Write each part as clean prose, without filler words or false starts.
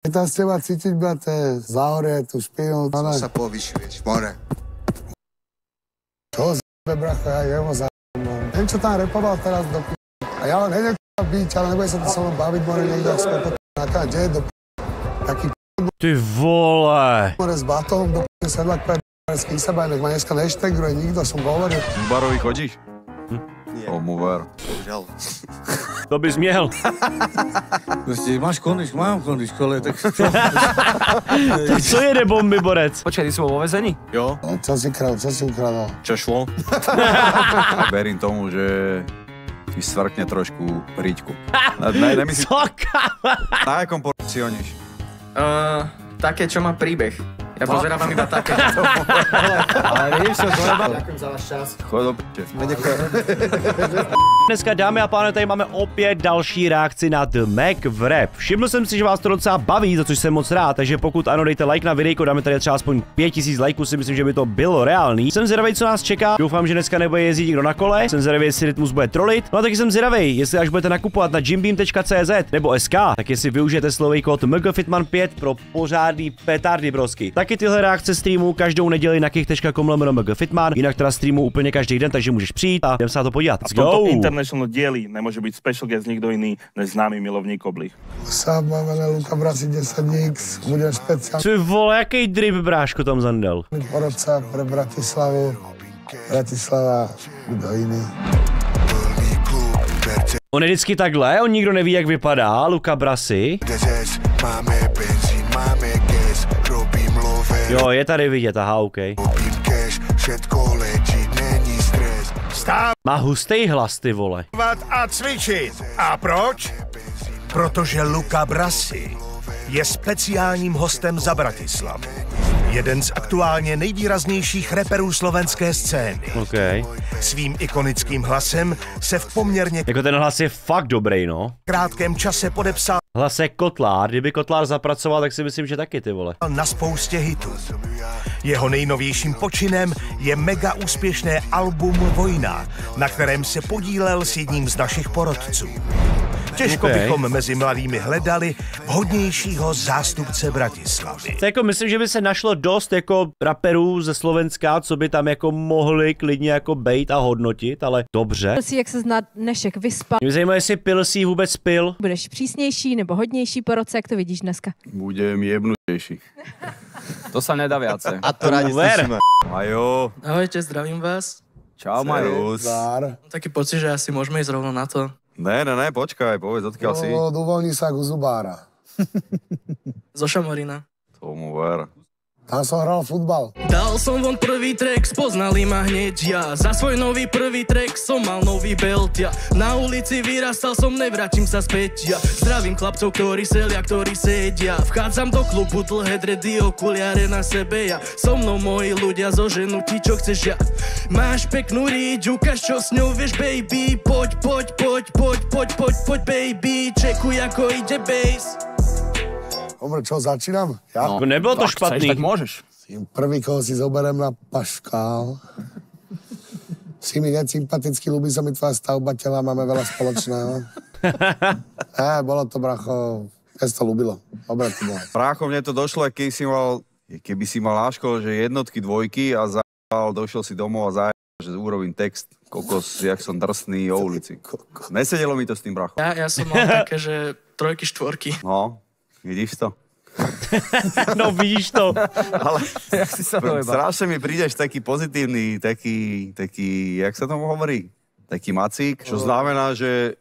Je tam z teba cítiť, brate, záhorie, tu špinu. Co sa povyšuješ, more? Čo z***be, bracho, ja jemo za***be. Ten, čo tam repoval teraz do p***. A ja len nejdem byť, ale nebude sa to so mnou baviť, more niekto, ak sme to p***. Kde je do p***. Taký p***. Ty vole. More s batom, do p***. Sedlak p***. Nech ma dneska neštegruje nikto, som hovoril. V barovi chodíš? Tomu ver. Bohužel. To bys měl. Prostě máš kondičku, mám kondičku, ale tak čo? Co jede bomby, borec? Počkaj, ty si bol vo väzení? Jo. No, čo si ukradol? Čo šlo? Verím tomu, že ti svrkne trošku riťku. Co, káva? Na jakom porcioníš? Také, čo má príbeh. Ja pozerávam iba také. Ale vidíš, čo zleba? Ďakujem za váš čas. Chod do p***e. Dneska, dámy a pánové, tady máme opět další reakci na The Mac v rap. Všiml jsem si, že vás to docela baví, za což jsem moc rád, takže pokud ano, dejte like na videjko, dáme tady třeba aspoň 5000 lajků, si myslím, že by to bylo reálný. Jsem zvědavej, co nás čeká. Doufám, že dneska nebude jezdit nikdo na kole. Jsem zvědavej, jestli Rytmus bude trolit. No a taky jsem zvědavej, jestli až budete nakupovat na gymbeam.cz nebo SK, tak jestli využijete slový kód MGFITMAN5 pro pořádný petardy brosky. Taky tyhle reakce streamu každou neděli na kich.com/MGFITMAN, jinak teda streamu úplně každý den, takže můžeš přijít a jdem se na to podívat. V tomto international dieli nemôže byť special guest nikto iný než známy milovník oblih. Sám máme na Luka Brasi 10X, bude špeciálny Ty vole, jaký drip, bráško, tam zandal. porodca pre Bratislavu. Bratislava, kdo jiný. On je vždycky takhle, on nikdo neví, jak vypadá, Luka Brasi. Jo, je tady vidět, aha, OK. Má hustý hlas, ty vole. A cvičit. A proč? Protože Luka Brasi je speciálním hostem za Bratislavu. Jeden z aktuálně nejvýraznějších reperů slovenské scény. OK. Svým ikonickým hlasem se v poměrně Jako ten hlas je fakt dobrý, no. krátkém čase podepsal Hlas je Kotlár, kdyby Kotlár zapracoval, tak si myslím, že taky, ty vole. na spoustě hitů. Jeho nejnovějším počinem je mega úspěšné album Vojna, na kterém se podílel s jedním z našich porodců. Těžko bychom mezi mladými hledali vhodnějšího zástupce Bratislavy. To jako myslím, že by se našlo dost jako raperů ze Slovenska, co by tam jako mohli klidně jako bejt a hodnotit, ale dobře. Si, jak se zná dnešek vyspal. Mě zajímá, jestli pil si vůbec pil. Budeš přísnější nebo hodnější po roce, jak to vidíš dneska? Budem jebnutejší. To sa nedá viacej. A to rádi slyšíme. Majo. Ahojte, zdravím vás. Čau, Majo. Zdar. Taký pocit, že asi môžeme ísť rovno na to. Ne, počkaj, povedz, odkiaľ si. Uvoľni sa ku zubára. Zo Šamorína. Tomu ver. Tam som hral futbal. Dal som von prvý track, spoznali ma hneď ja. Za svoj nový prvý track som mal nový belt ja. Na ulici vyrastal som, nevrátim sa späť ja. Zdravím chlapcov, ktorí selia, ktorí sedia. Vchádzam do klubu, dlhé dredy, okuliare na sebe ja. So mnou moji ľudia zoženutí, čo chceš ja. Máš peknú ríď, ukáž čo s ňou vieš baby. Poď baby. Čekuj ako ide bass. Dobre, čo, začínam? Ja? No, nebylo to špatný. Tak môžeš. Prvý, koho si zoberiem na paškál. Si mi nesympatický, ľúbi sa mi tvoja stavba tela, máme veľa spoločného. Bolo to, bracho, mne to ľúbilo. Dobre to bolo. Prácho, mne to došlo, keby si mal Láško, že jednotky, dvojky a došiel si domov a že urobím text. Kokos, jak som drsný o ulici. Nesedelo mi to s tým, bracho. Ja som mal také, že 3, 4. No. Vidíš to? No vidíš to. Ale Jak si sa dojebal? strašne mi prídeš taký pozitívny, taký, jak sa tomu hovorí? Taký macík, čo znamená, že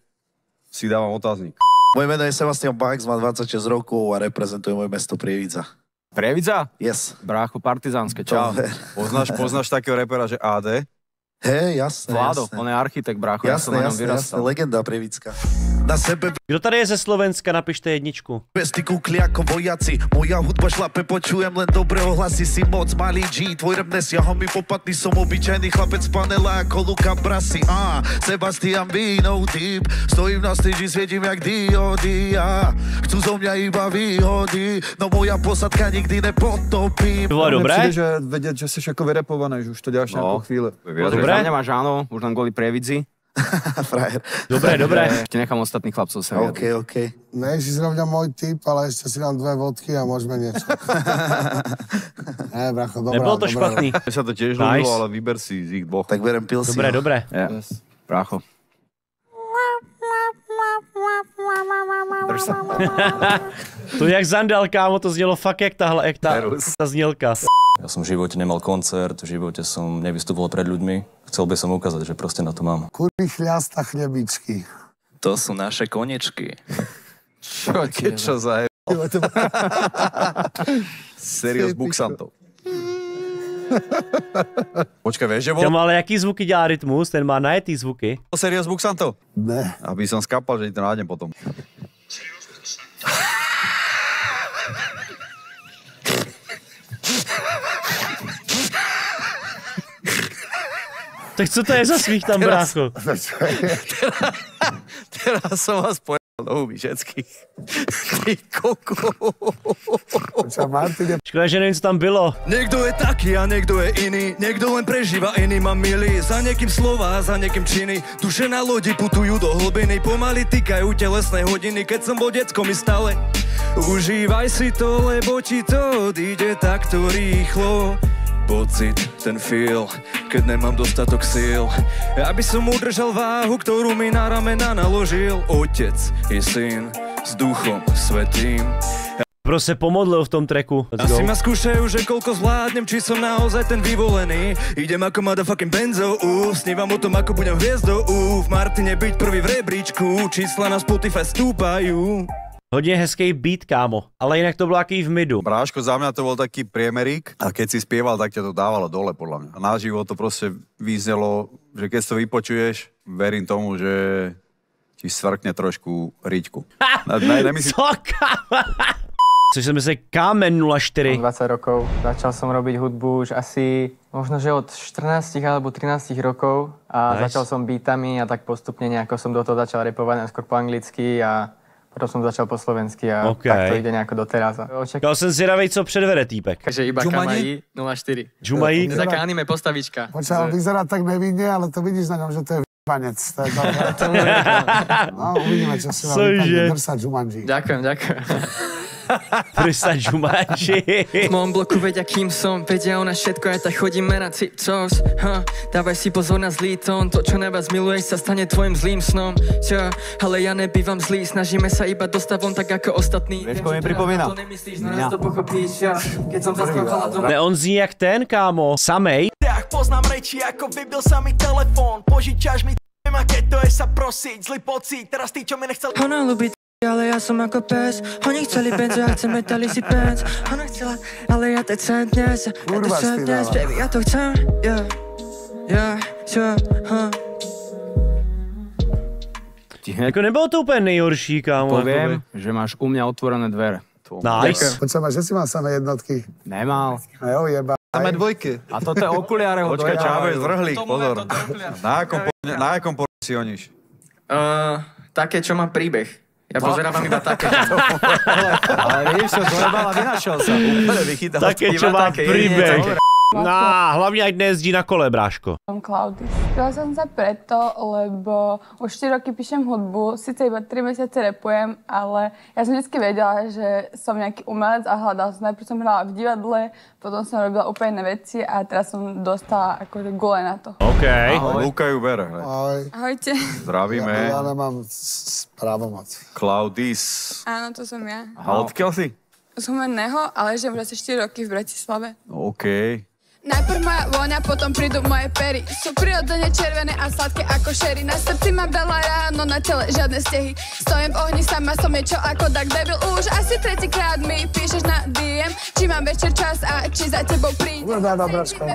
si dávam otáznik. Moje meno je Sebastian Bax, mám 26 rokov a reprezentujem moje mesto Prievidza. Prievidza? Yes. Brácho, partizánske, čau. Poznáš takého repera, že AD? Hej, jasné. Vlado, on je architekt, brácho, ja som na ňom vyrastal. Legenda Prievidzka. Na sebe Kdo tady je ze Slovenska, napište jedničku. besty kúkli ako vojaci. Moja hudba šlape, počujem len dobré ohlasy. Si moc malý G, tvoj rap nesiahol mi popatný. Som obyčajný chlapec z panela ako Luka Brasi. Sebastian B, no deep. Stojím na stage, svietím jak diody. Chcú zo mňa iba výhody. No moja posadka nikdy nepotopím. Bylo dobré? Přijde, že vědět, že jsi jako vyrepovaný, že už to děláš nějakou chvíli. Dobré? Za mňa máš áno, už len kvôli Prievidzi. Frajer. Dobré. Ešte nechám ostatných chlapcov sa vyjadriť. OK. Nejsi zrovna môj typ, ale ešte si dám 2 vodky a môžeme niečo. Bracho, dobrá. Nebol to špatný. Mne sa to tiež ľúbilo, ale vyber si z ich dvoch. Tak berem pilsi. Dobre. Yes. Brácho. Drž sa. To jak Zandal, kámo, to znělo fakt jak ta znělka. Ja som v živote nemal koncert, v živote som nevystupoval pred ľuďmi. Chcel by som ukázať, že proste na to mám. Kurý chliasta chlebičky. To sú naše konečky. Čo za Serious Buxantov. Počkaj, vieš, že bol? Kámo, ale jaký zvuky dělá Rytmus? Ten má najetý zvuky. Serious Buxantov? Ne. Aby som skapal, že ti to nájdem potom. Tak co to je za smích tam, brácho? Teraz som vás pojel do huby všetkých. Ty koko. Škoda, že nevím, co tam bylo. Niekto je taký a niekto je iný, niekto len prežíva, iný má milý. Za niekým slova, za niekým činy, duše na lodi putujú do hlbiny, pomaly týkajú telesné hodiny, keď som bol decko mi stále. Užívaj si to, lebo ti to odíde takto rýchlo. Pocit, ten feel, keď nemám dostatok síl, aby som udržal váhu, ktorú mi na ramena naložil Otec i Syn s Duchom Svätým. Prostě pomodlil v tom tracku. Asi ma skúšajú, že koľko zvládnem, či som naozaj ten vyvolený. Idem ako motherfucking Benzo, snívam o tom, ako budem hviezdou, v Martine byť prvý v rebríčku, čísla na Spotify stúpajú. Hodně hezký beat, kámo, ale jinak to bylo jaký v midu. Bráško, za mňa to bol taký priemerík a keď si spieval, tak ťa to dávalo dole, podľa mňa. A naživo to proste vyznelo, že keď to vypočuješ, verím tomu, že ti svrkne trošku riťku. Co, kámo? Což sa myslí Kámen 04. Mám 20 rokov, začal som robiť hudbu už asi možno, že od 14 alebo 13 rokov a začal som beatami a tak postupne nejako som do toho začal repovať najskôr po anglicky a potom som začal po slovensky a tak to ide nejako doteraz. Já jsem zvědavej, co předvede týpek. Takže iba Kamají 04. Jumají? Taká anime postavička. Počkaj, on vyzerá tak nevinne, ale to vidíš na ňom, že to je v***banec. No, uvidíme, čo si vám vypadne. Drsa Jumanji. Ďakujem. Drsa Jumanji. V mojom bloku vedia, kým som, vedia o nás všetko, aj tak chodíme na cipcos. Dávaj si pozor na zlý tón, to, čo najviac miluješ, sa stane tvojim zlým snom. Ale ja nebývam zlý, snažíme sa iba dostať von tak ako ostatní. Vieš, koho mi pripomína? To nemyslíš, naraz to pochopíš, keď som zaskakala do... Ne, on zní jak ten, kámo, samej. Tak poznám reči, ako vybil sa mi telefón, požičaš mi a keď to je sa prosiť, zlý pocit, teraz tí, čo mi nechcel... Ona ľubí ale ja som ako pes, oni chceli benzo, ja chcem metali si pens. Ona chcela, ale ja to chcem dnes, baby, ja to chcem, Jako nebylo to úplně nejhorší, kámo. Poviem, že máš u mňa otvorené dvere. Nice. Počkaj, že si mal samé jednotky. Nemal. Jo, jeba. Samé dvojky. A toto je okuliare. Počkaj, Čávez, vrhlík, pozor. Na jakom si oníš? Také, čo má príbeh. Ja pozerávam iba také. Ale vieš čo, zlebala, vynašiel sa. Také, čo má príbeh. Hlavne aj dnes jezdí na kole, bráško. Som Klaudis. Chcela som sa preto, lebo už 4 roky píšem hudbu, síce iba 3 mesiace repujem, ale ja som vždycky vedela, že som nejaký umelec a hľadala som. Najprv som hrala v divadle, potom som robila úplne iné veci a teraz som dostala akože gule na to. OK. Ahoj. Luka ju bere. Ahoj. Ahojte. Zdravíme. Ja nemám právomoc. Klaudis. Áno, to som ja. A odkiaľ si? Z Humenného, ale žijem už asi 4 roky v Bratislave. OK. Najprv moja vôňa, potom prídu moje pery. Sú prirodzene červené a sladké ako šery. Na srdci mám veľa ráno, na tele žiadne stehy. Stojím v ohni, sama som niečo ako Dark Devil. Už asi 3-krát mi píšeš na DM, či mám večer čas a či za tebou príď. Dobrá, bračko.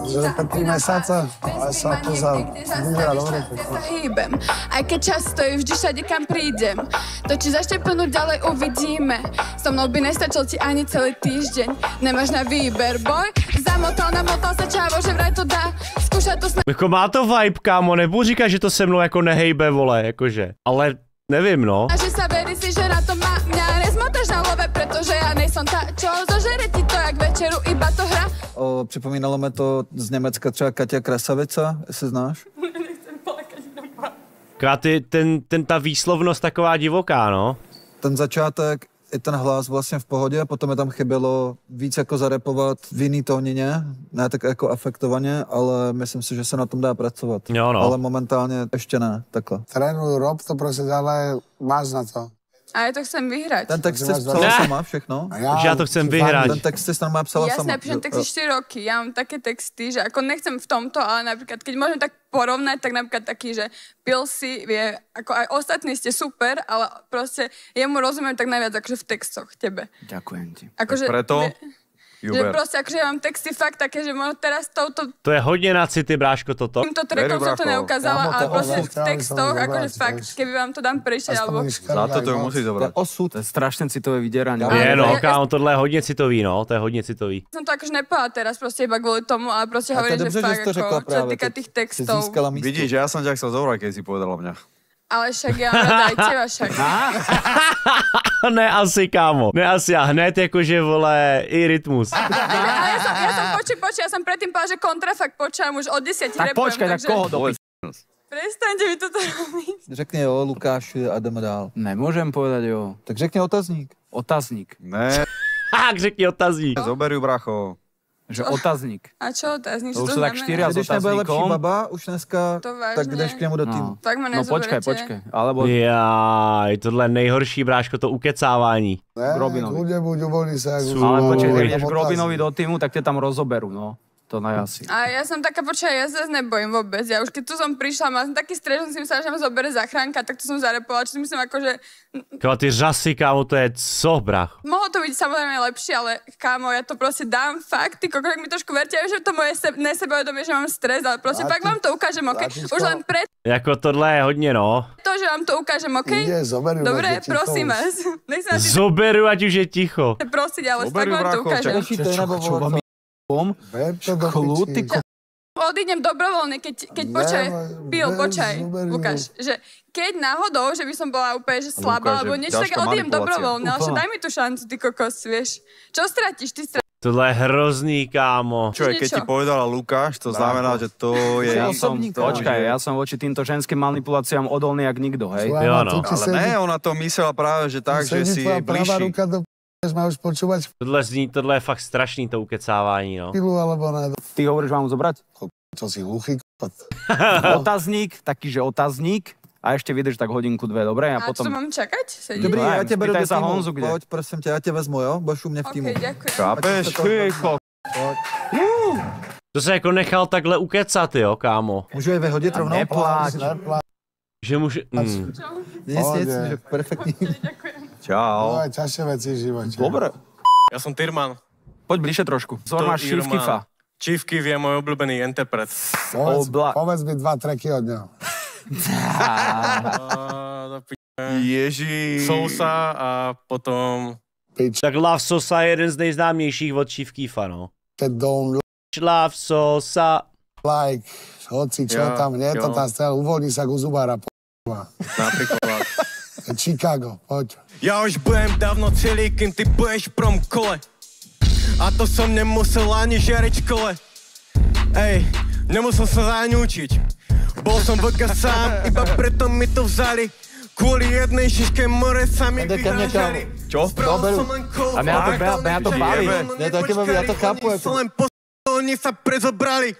Že 3 mesiace, ale sa pozal. Vyzerá dobre. Hýbem, aj keď čas stojí vždy všade, kam prídem. To, či zaštepenúť ďalej uvidíme. So mnou by nestačil ti ani celý týždeň. Nemáš na výber, boj. Namotal sa čávo, že vraj to dá. Skúšať to Jako má to vibe, kámo, nebudu říkat, že to se mnou jako nehejbe, vole, jakože. Ale nevím, no. A že sa verí si, že na to má mňa nezmotaš na love, pretože ja nejsem tá, čo zožere ti to jak večeru, iba to hra. Připomínalo mi to z Německa třeba Katia Krasavica, jestli znáš? Ta výslovnost taková divoká, no. Ten začátek i ten hlas vlastně v pohodě, potom je tam chybělo víc jako zarepovat v jiný tónině, ne tak jako afektovaně, ale myslím si, že se na tom dá pracovat. Jo, no. Ale momentálně ještě ne, takhle. Trénuj, rob to prostě, ale máš na to. A ja to chcem vyhrať. Ten text si psala sama všechno? Že ja to chcem vyhrať. Ten text si sama psala Jasné, sama. ja píšem texty 4 roky. Ja mám také texty, že ako nechcem v tomto, ale napríklad, keď môžem tak porovnať, tak napríklad taký, že Pilsi vie, ako aj ostatní ste super, ale proste jemu rozumiem tak najviac akože v textoch tebe. Ďakujem ti. Akože, Preto? že proste akože ja mám texty fakt také, že možno teraz touto... To je hodně na city, bráško, toto. Týmto trackom som to neukázala, ale proste v textoch, akože fakt, keby vám to dám prečítať, alebo... Za to musí zobrať. To je strašne citové vydieranie. Je, no, kámo, tohle je hodně citový, no, to je hodně citový. Som to akože nepovedala teraz proste iba kvôli tomu, ale proste hovorím, že fakt, ako, čo sa týka tých textov. Vidíš, ja som ťa chcel zobrať, keď si povedala mňa. Ale však ja mám rada aj teba však. Ne asi, kámo. Ne asi a hned jakože, vole, i rytmus. Ale ja som počuj, ja som predtým povedala, že kontrafakt počúvam už od 10 repujem. Tak počkaj, tak koho do Prestaňte mi toto robiť. Řekni jo, Lukáš, a jdeme dál. Nemôžem povedať jo. Tak řekni otazník. Otazník. Ne. Řekni otazník. Zoberú, bracho. Že otazník. A čo otázník? To už sú tak 4 s Když nebude lepší otazníkom. baba, už dneska, To vážne? tak jdeš k němu do týmu. Tak ma No nezoberete. počkaj. Alebo Jaj, tohle je nejhorší, bráško, to ukecávání. Ne, Robinovi. kľudne buď, uvoľni sa. ale počkaj, keď ideš k Robinovi do týmu, tak ťa tam rozoberú, no. To najasi. A ja som taká, ja sa nebojím vôbec. Ja už keď tu som prišla, mal som taký stres, že som si myslela, že ma zobere záchranka, tak to som zarepovala, čo si myslím ako, že... Kámo, ty řasy, kámo, to je co, brach? Mohlo to byť samozrejme lepšie, ale kámo, ja to proste dám fakt, ty kokok mi trošku verte, ja viem, že to moje nesebevedomie, že mám stres, ale proste fakt vám to ukážem, ok? Už len preto, Jako tohle je hodně, no. že vám to ukážem, ok? Ide, zoberú. Dobre, prosím vás. Nech sa si Zoberu, ať už je ticho. prosiť, ale fakt vám to ukážem. Kľúty, Odídem dobrovoľne, keď počkaj, Lukáš, že keď náhodou, že by som bola úplne že slabá, alebo niečo také, odídem dobrovoľne, ale že daj mi tú šancu, ty kokos, vieš. Čo stratíš? Ty stratíš. Tohle je hrozný, kámo. Čo je, keď ti povedala Lukáš, to znamená, že to je... Počkaj, ja som voči týmto ženským manipuláciám odolný jak nikto, hej? Jo, no. Ale ne, ona to myslela práve, že tak, že si jej bližší. Má už počúvať Tohle je fakt strašný, to ukecávání, no. pilu, alebo ne. Ty hovoríš, mám zobrať? Čo si hluchý, Otazník, taký, že otazník. A ešte vydrž tak hodinku, dve, dobre? A čo mám čakať? Sedieť? Dobrý, ja tě beru do Spýtaj sa týmu. Honzu, kde? Pojď, prosím tě, já tě vezmu, jo? Budeš u mě v týmu. Ok, ďakujem. Chápeš? To se jako nechal takhle ukecat, jo, kámo. Můžu je vyhodit rovnou? Nepláč. Že může... Nic, že perfektní. Čau. No aj ťažšie veci v živote. Dobre. Ja som Tyrman. Poď bližšie trošku. Zor máš Chief Keefa. Chief Keef je môj obľúbený interpret. Povedz mi 2 tracky od neho. Ježi. Sousa a potom... Tak Love Sosa je jeden z nejznámějších od Chief Keefa, no. Don't Love Sosa. like, hoci čo tam, nie to tá strela, uvoľni sa ku zubára, Napríklad. Chicago, poď. Ja už budem dávno celý, kým ty budeš v prvom kole. A to som nemusel ani žiariť v škole. Ej, nemusel sa zaňúčiť. Bol som vlka sám, iba preto mi to vzali. Kvôli jednej šiške more sa mi vyhrážali. Čo? A mňa to baví. Ja to chápu. Len oni sa prezobrali.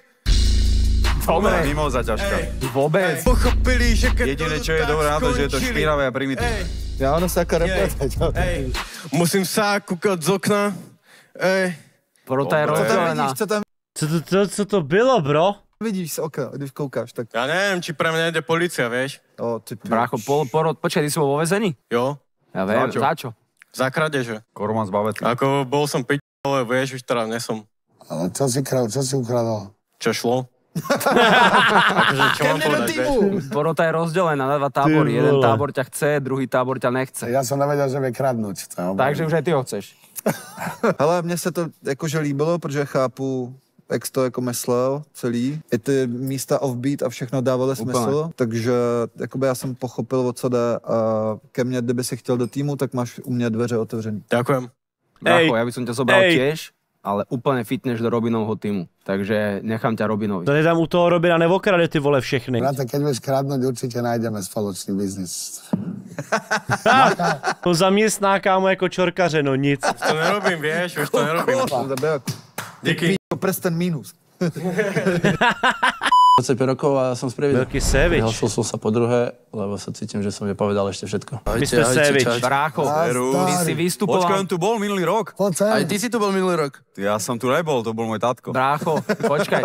Dobre. Mimoza ťažká. Vôbec. Pochopili, že keď Jediné, čo je dobré na to, že je to špinavé a primitívne. Ja ono sa ako repetať. Musím sa kúkať z okna. Porota je rozdelená. Co to bylo, bro? Vidíš z okna, když koukáš, tak... Ja neviem, či pre mňa ide policia, vieš? Brácho, počkaj, ty si bol vo väzení? Jo. Ja viem, za čo? Za kradeže. Korman zbavecí. Ako bol som piť, ale vieš, už teraz nesom. Ale čo si ukradol? Čo šlo? Akože, čo mám povedať, vieš? Porota je rozdelená na 2 tábory. Jeden tábor ťa chce, druhý tábor ťa nechce. Ja som nevedel, že vie kradnúť. Takže už aj ty ho chceš. Hele, mně se to jakože líbilo, protože chápu, jak to jako myslel celý. I ty místa offbeat a všechno dávaly smysl, takže jakoby já jsem pochopil, o co jde a ke mně, kdyby si chtěl do týmu, tak máš u mě dveře otevřený. Ďakujem. Brácho, ja by som ťa zobral tiež, ale úplne fitneš do Robinovho týmu. Takže nechám ťa Robinovi. Tady tam u toho Robina nevokrade ty vole všechny. Brate, keď budeš kradnúť, určite nájdeme spoločný biznis. To zaměstná kámo jako čorkaře, no nic. To nerobím, vieš, už to nerobím. Díky. Prsten mínus. 25 rokov a som sprievidel. Veľký Sévič. Vyhlasil som sa po druhé, lebo sa cítim, že som nepovedal ešte všetko. My sme Sévič. Brácho, ty si vystupoval... Počkaj, on tu bol minulý rok. Aj ty si tu bol minulý rok. Ja som tu nebol, to bol môj tatko. Brácho, počkaj,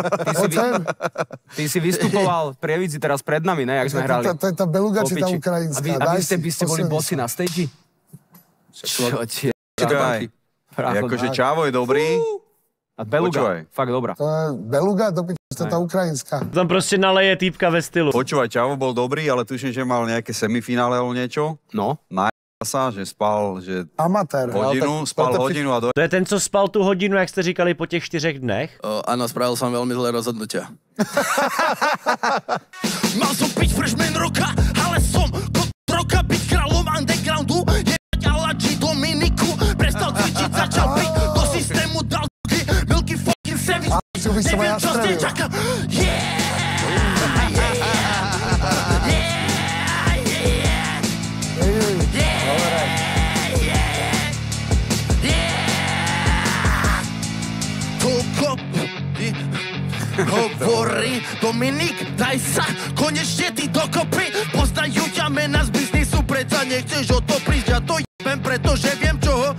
ty si vystupoval v Prievidzi teraz pred nami, ne, jak sme hrali. To je tá beluga, či tá ukrajinská? A vy ste boli bosi na stage? Čo ti je? Akože Čavo je dobrý. A beluga, fakt dobrá. To je beluga, to je tá ukrajinská. Tam prostě naleje týpka ve stylu. Počúvaj, Čavo bol dobrý, ale tuším, že mal nejaké semifinále alebo niečo. No. Sa, že spal, že amatér. Hodinu, spal hodinu a To je ten, co spal tu hodinu, jak jste říkali, po těch 4 dnech? Áno, spravil som veľmi zlé rozhodnutia. Mal som byť freshman roka, ale som roka byť kráľom undergroundu. Jebať Aladži Dominiku, prestal cvičiť, začal byť do systému, dal Milky fucking Savage. Neviem, čo ste čaká. Hovorí Dominik, daj sa konečne ty dokopy. Poznajú ťa mena z biznisu, predsa nechceš o to prísť. Ja to jebem, pretože viem čoho.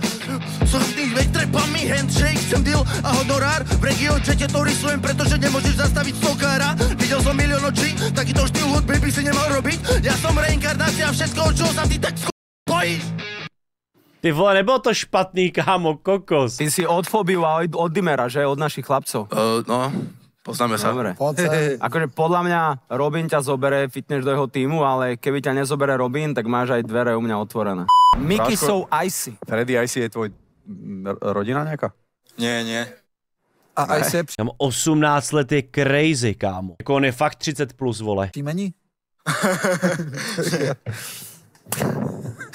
Som tých trepami, handshake, chcem deal a honorár. V regiončete to rysujem, pretože nemôžeš zastaviť stokára. Videl som milión očí, takýto štýl hudby by si nemal robiť. Ja som reinkarnácia všetko, čo sa ty tak bojíš. Ty vole, nebylo to špatný, kámo, kokos. Ty si od Fobiu a od Dimera, že? Od našich chlapcov. No, poznáme sa. Dobre. Akože podľa mňa Robin ťa zobere, fitneš do jeho týmu, ale keby ťa nezobere Robin, tak máš aj dvere u mňa otvorené. Mickey so Icy. Freddy Icy je tvoj rodina nejaká? Nie, nie. A Icy? Tam 18 let je crazy, kámo. Jako on je fakt 30 plus, vole. Týmení?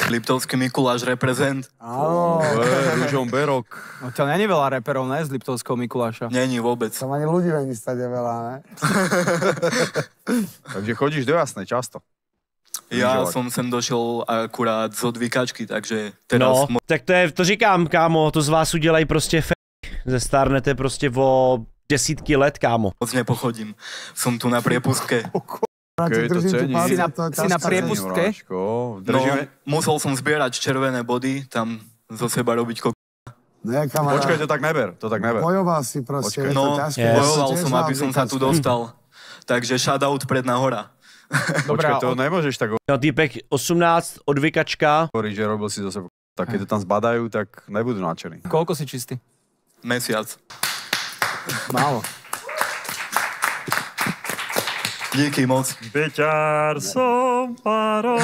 Liptovský Mikuláš reprezent. Áno. Rúžom Berok. No to není veľa reperov, ne? Z Liptovského Mikuláša. Není vôbec. Tam ani ľudí není stade veľa, ne? Takže chodíš do Jasnej často. Ja som sem došel akurát z odvykačky, takže teraz... No, tak to říkám, kámo, to z vás udělají prostě Zestárnete prostě o desítky let, kámo. Moc nepochodím. Som tu na priepustke. Si na priepustke? No, musel som zbierať červené body, tam zo seba robiť Počkaj, to tak neber. Bojoval si proste. No, bojoval som, aby som sa tu dostal. Takže shoutout Predná hora. Počkaj, to nemôžeš tak... No, týpek 18, odvykačka. Hovorí, že robil si zo seba. Tak keď to tam zbadajú, tak nebudú nadšení. Koľko si čistý? Mesiac. Málo. Díky moc. Beťar som párov.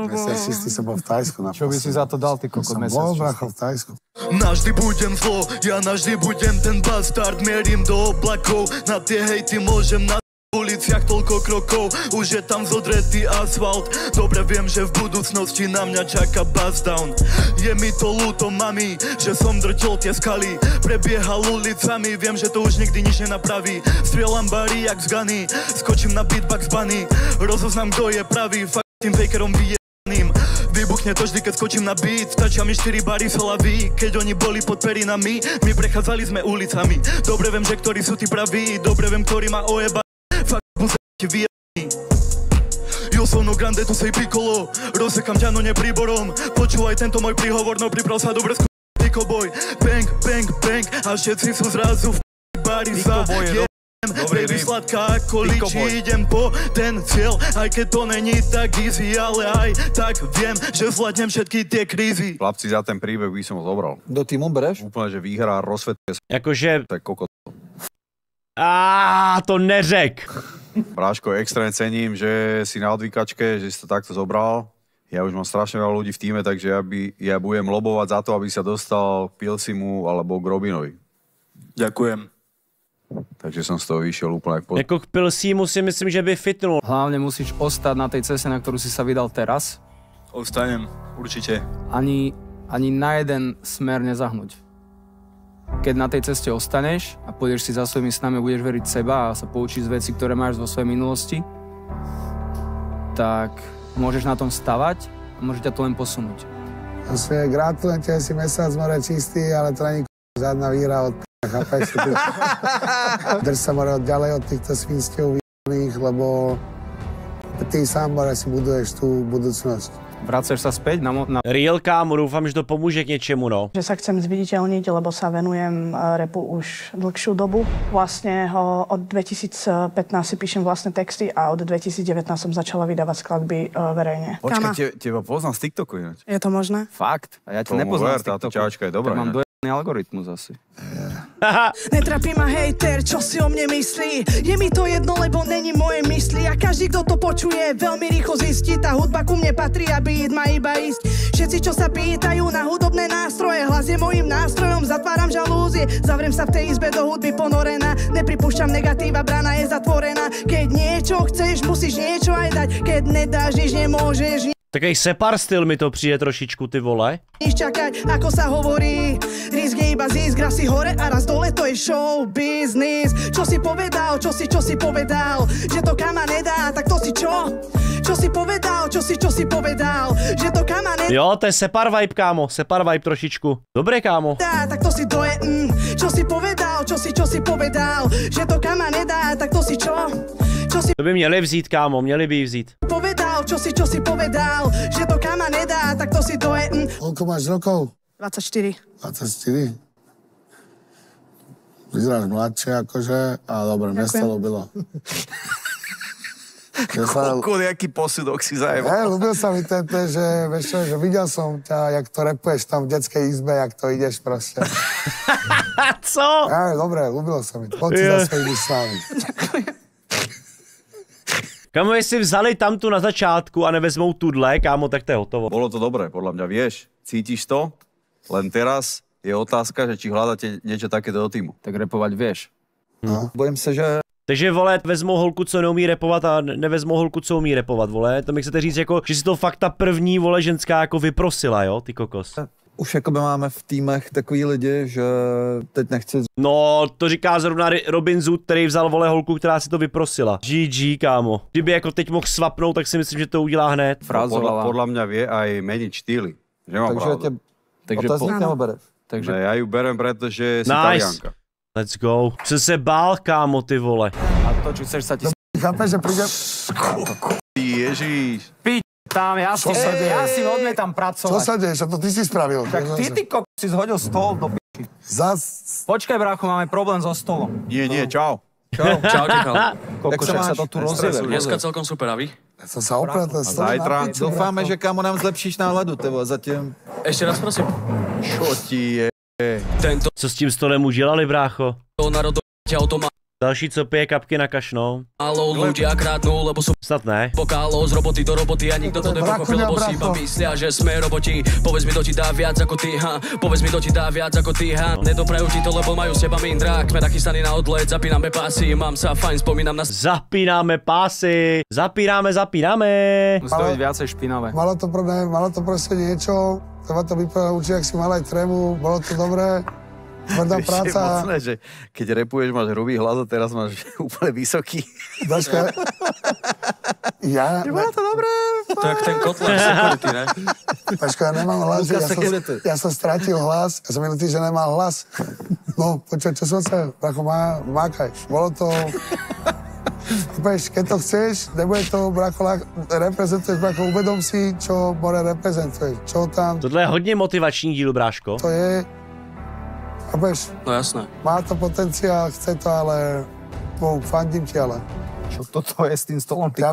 Mesiac čistý som bol v Tajsku. Čo by si za to dal, ty kokot, mesiac čistý? Bol, bracho, v Tajsku. Navždy budem zlo, ja navždy budem ten bastard. Mierím do oblakov, na tie hejty môžem na uliciach toľko krokov. Už je tam zodretý asfalt. Dobre viem, že v budúcnosti na mňa čaká buzz down. Je mi to ľúto, mami, že som drtil tie skaly. Prebiehal ulicami, viem, že to už nikdy nič nenapraví. Strieľam bary jak z gany, skočím na beatbox bunny. Rozoznám, kto je pravý, fakt tým fakerom vyjebaným. Vybuchne to vždy, keď skočím na beat. Stačia mi 4 bary solaví. Keď oni boli pod perinami, my prechádzali sme ulicami. Dobre viem, že ktorí sú tí praví. Dobre viem, ktorý ma ojeba. Fakt musíte vyjebaný. Yo sono grande, tu sej piccolo. Rozsekam ťa, no nepríborom. Počúvaj tento môj príhovor, no priprav sa dobre skúšať cowboy. Bang, bang, bang. A všetci sú zrazu v bari sa jem. Baby sladká ako liči, idem po ten cieľ. Aj keď to není tak easy, ale aj tak viem, že zvládnem všetky tie krízy. Chlapci, za ten príbeh by som ho zobral. Do týmu bereš? Úplne, že výhra rozsvetuje. Jakože... To je kokot. To neřek. Bráško, extrémne cením, že si na odvykačke, že si to takto zobral. Ja už mám strašne veľa ľudí v týme, takže ja budem lobovať za to, aby sa dostal k Pilsimu alebo k Robinovi. Ďakujem. Takže som z toho vyšiel úplne pod... Jako k Pilsimu si myslím, že by fitnul. Hlavne musíš ostať na tej ceste, na ktorú si sa vydal teraz. Ostanem, určite. Ani na jeden smer nezahnúť. Keď na tej ceste ostaneš a pôjdeš si za svojimi snami, budeš veriť seba a sa poučiť z veci, ktoré máš vo svojej minulosti, tak môžeš na tom stavať a môže ťa to len posunúť. Vlastne gratulujem ti, si mesiac more čistý, ale to není žiadna výhra od chápeš? Drž sa more ďalej od týchto svinstiev výborných, lebo ty sám more si buduješ tú budúcnosť. Vraceš sa späť na... Real, kámo, dúfam, že to pomôže k niečemu, no. Že sa chcem zviditeľniť, lebo sa venujem rapu už dlhšiu dobu. Vlastne od 2015 si píšem vlastné texty a od 2019 som začala vydávať skladby verejne. Počkaj, teba poznám z TikToku ináč. Je to možné? Fakt? A ja ťa nepoznám z TikToku. Táto čačka je dobrá. Mám dojený algoritmus asi. Netrapí ma hejter, čo si o mne myslí. Je mi to jedno, lebo není moje mysli. A každý, kto to počuje, veľmi rýchlo zistí. Tá hudba ku mne patrí a beat má iba ísť. Všetci, čo sa pýtajú na hudobné nástroje, hlas je mojím nástrojom, zatváram žalúzie. Zavriem sa v tej izbe do hudby ponorená. Nepripúšťam negatíva, brana je zatvorená. Keď niečo chceš, musíš niečo aj dať. Keď nedáš, nič nemôžeš. Taký separ styl mi to přijde trošičku, ty vole. Nič čakať, ako sa hovorí. Risk je iba zisk, raz si hore a raz dole, to je show business. Čo si povedal, čo si povedal, že to kama nedá, tak to si čo? Čo si povedal, čo si povedal, že to kama nedá. Jo, to je separ vibe, kámo, separ vibe trošičku. Dobre, kámo. Tak to si to je, čo si povedal, čo si povedal, že to kama nedá, tak to si čo? To by měli vzít, kámo, měli by vzít. Povedal, čo si povedal, že to kama nedá, tak to si to je. Koľko máš rokov? 24. 24? Vyzeráš mladšie akože, ale dobre, mne sa ľúbilo. Koľko nejaký posudok si zajebal. Ľúbil sa mi tento, že vieš čo, že videl som ťa, jak to repuješ tam v detskej izbe, jak to ideš proste. Co? Dobre, ľúbilo sa mi. Poď si za svojimi snami. Kámo, jestli vzali tam tu na začátku a nevezmou tudle, kámo, tak to je hotovo. Bolo to dobré, podľa mňa, vieš, cítiš to, len teraz je otázka, že či hľadáte niečo takéto do týmu. Tak repovať vieš. No. Bojím sa, že... Takže, vole, vezmou holku, co neumí repovat a nevezmou holku, co umí repovat, vole. To mi chcete říct, jako, že si to fakt ta první, vole, ženská jako vyprosila, jo, ty kokos. Už jakoby máme v týmech takový lidi, že teď nechci... No, to říká zrovna Robin Zoot, který vzal, vole, holku, která si to vyprosila. GG, kámo. Kdyby jako teď mohl svapnout, tak si myslím, že to udělá hned. Podľa mňa vie aj meniť štýly. Že mám pravdu. Takže otázník bereš. Takže ja ju berem, pretože si Talianka. Let's go. Co se bál, kámo, ty vole. A to, či chceš sa ti... Chápeš, že príde... Ježiš. Tam, ja si odmietam pracovať. Čo sa deje? To ty si spravil. Tak ty si zhodil stôl do piči. Počkaj, brácho, máme problém so stolom. Nie, čau. Čau, Čau. Jak sa to tu rozjede? Dneska celkom super, a vy? Ja som sa opretol. Zajtra. Doufáme, že kámo nám zlepšíš náladu, tebo zatím. Ešte raz prosím. Čo ti je? Tento... Co s tím stolem udělali, brácho? To narodovať automat. Další, co pije kapky na kašnou. Málo ľudia krátnu, lebo sú... Snad ne. Pokálo z roboty do roboty a nikto to nepochopil, lebo si iba myslia, že sme roboti. Povedz mi, kto ti dá viac ako ty, ha. Povedz mi, kto ti dá viac ako ty, ha. Nedoprajú ti to, lebo majú s teba mindrák. Sme nachystaní na odlet, zapíname pásy, mám sa fajn, spomínam na... Zapíname pásy, zapíname. Musí to byť viacej špinavé. Malo to proste niečo, treba to vypadá určite, ak si mal aj trému, bolo to dobré. Tvrdá práca. Je mocné, že keď repuješ, máš hrubý hlas a teraz máš úplne vysoký. Daška, Bolo to dobré. To je ten kotler security, ne? Daška, ja nemám hlas, ja som stratil hlas, ja som minulý týždeň nemal hlas. No, počuť, čo som sa, bracho, mákaj. Bolo to... Keď to chceš, nebude to, bracho, reprezentuješ, bracho, uvedom si, čo more reprezentuješ, čo tam... Tohle je hodně motivační díl, bráško. To je... No jasné. Má to potenciál, chce to, ale... Fandím ti, ale... Čo toto je s tým stolom, ty ja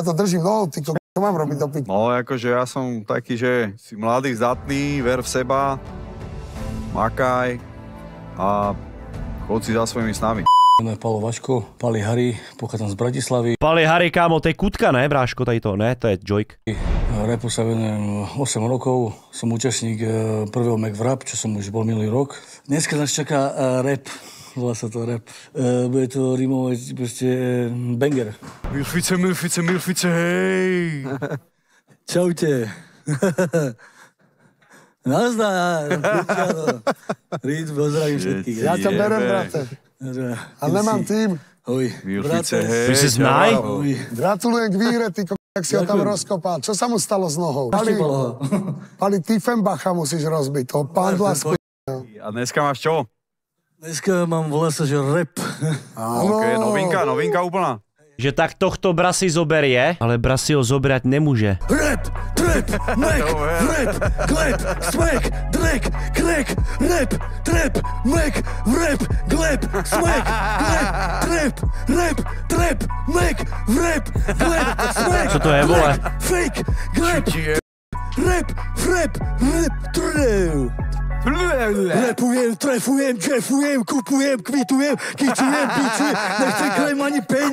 to držím, no, ty čo mám robiť do piť? No, akože ja som taký, že si mladý, zdatný, ver v seba, makaj a chod si za svojimi snami. Palo Vaško, Pali Harry, pochádzam z Bratislavy. Pali Harry, kámo, to je kutka, ne, bráško, tady to, ne, to je Joyk. Rapu sa venujem 8 rokov, som účastník prvého Mac v Rap, čo som už bol minulý rok. Dneska nás čaká rap, volá sa to rap. Bude to rimovať proste banger. Milfice, hej! Čaute. Nazdar, Rít, pozdravím všetkých. Ja ťa berem, brate. A nemám tým. Oj, brate. Vy si znaj? Gratulujem k výhre, ty jak si ho tam rozkopal. Čo sa mu stalo s nohou? Pali Tiefenbacha musíš rozbiť, toho pandla. A dneska máš čo? Dneska mám vlastne, že rap. Ok, novinka úplná. Že tak tohto Brasi zoberie, ale Brasi ho zobrať nemôže. Rap, trap, mek, rap, klep, smek, drek, krek, rap, trap, mek, rap, klep, smek, klep, trap, rap, mek, rap, klep, smek. Co to je, vole? Fake, klep, rap, trap, Rapujem, trefujem, jeffujem, kupujem, kvitujem, kičujem, bičujem, nechcem klem ani peň,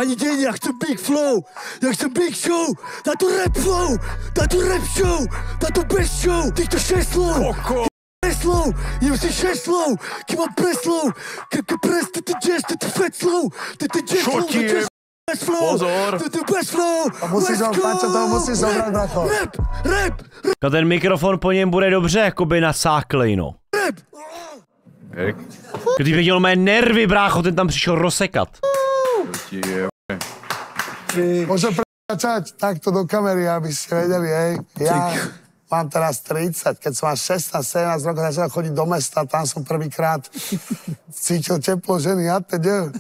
ani deň, ja chcem big flow, ja chcem big show, táto rap flow, táto rap show, táto best show, týchto 6 slov, preslov, jem si 6 slov, kým mám preslov, pres, ty jazz, ty fat slow, ty jazz flow, ty jazz Pozor. best flow, musíš zobrať, bracho. Rap, No ten mikrofon po něm bude dobře jakoby nasáklej, no. Když viděl mé nervy, brácho, ten tam přišel rozsekat. Môžem prečať takto do kamery, aby ste vedeli, hej. Ja mám teraz 30, keď som mal 16-17 rokov, začal chodiť do mesta, tam som prvýkrát cítil teplo ženy a teď.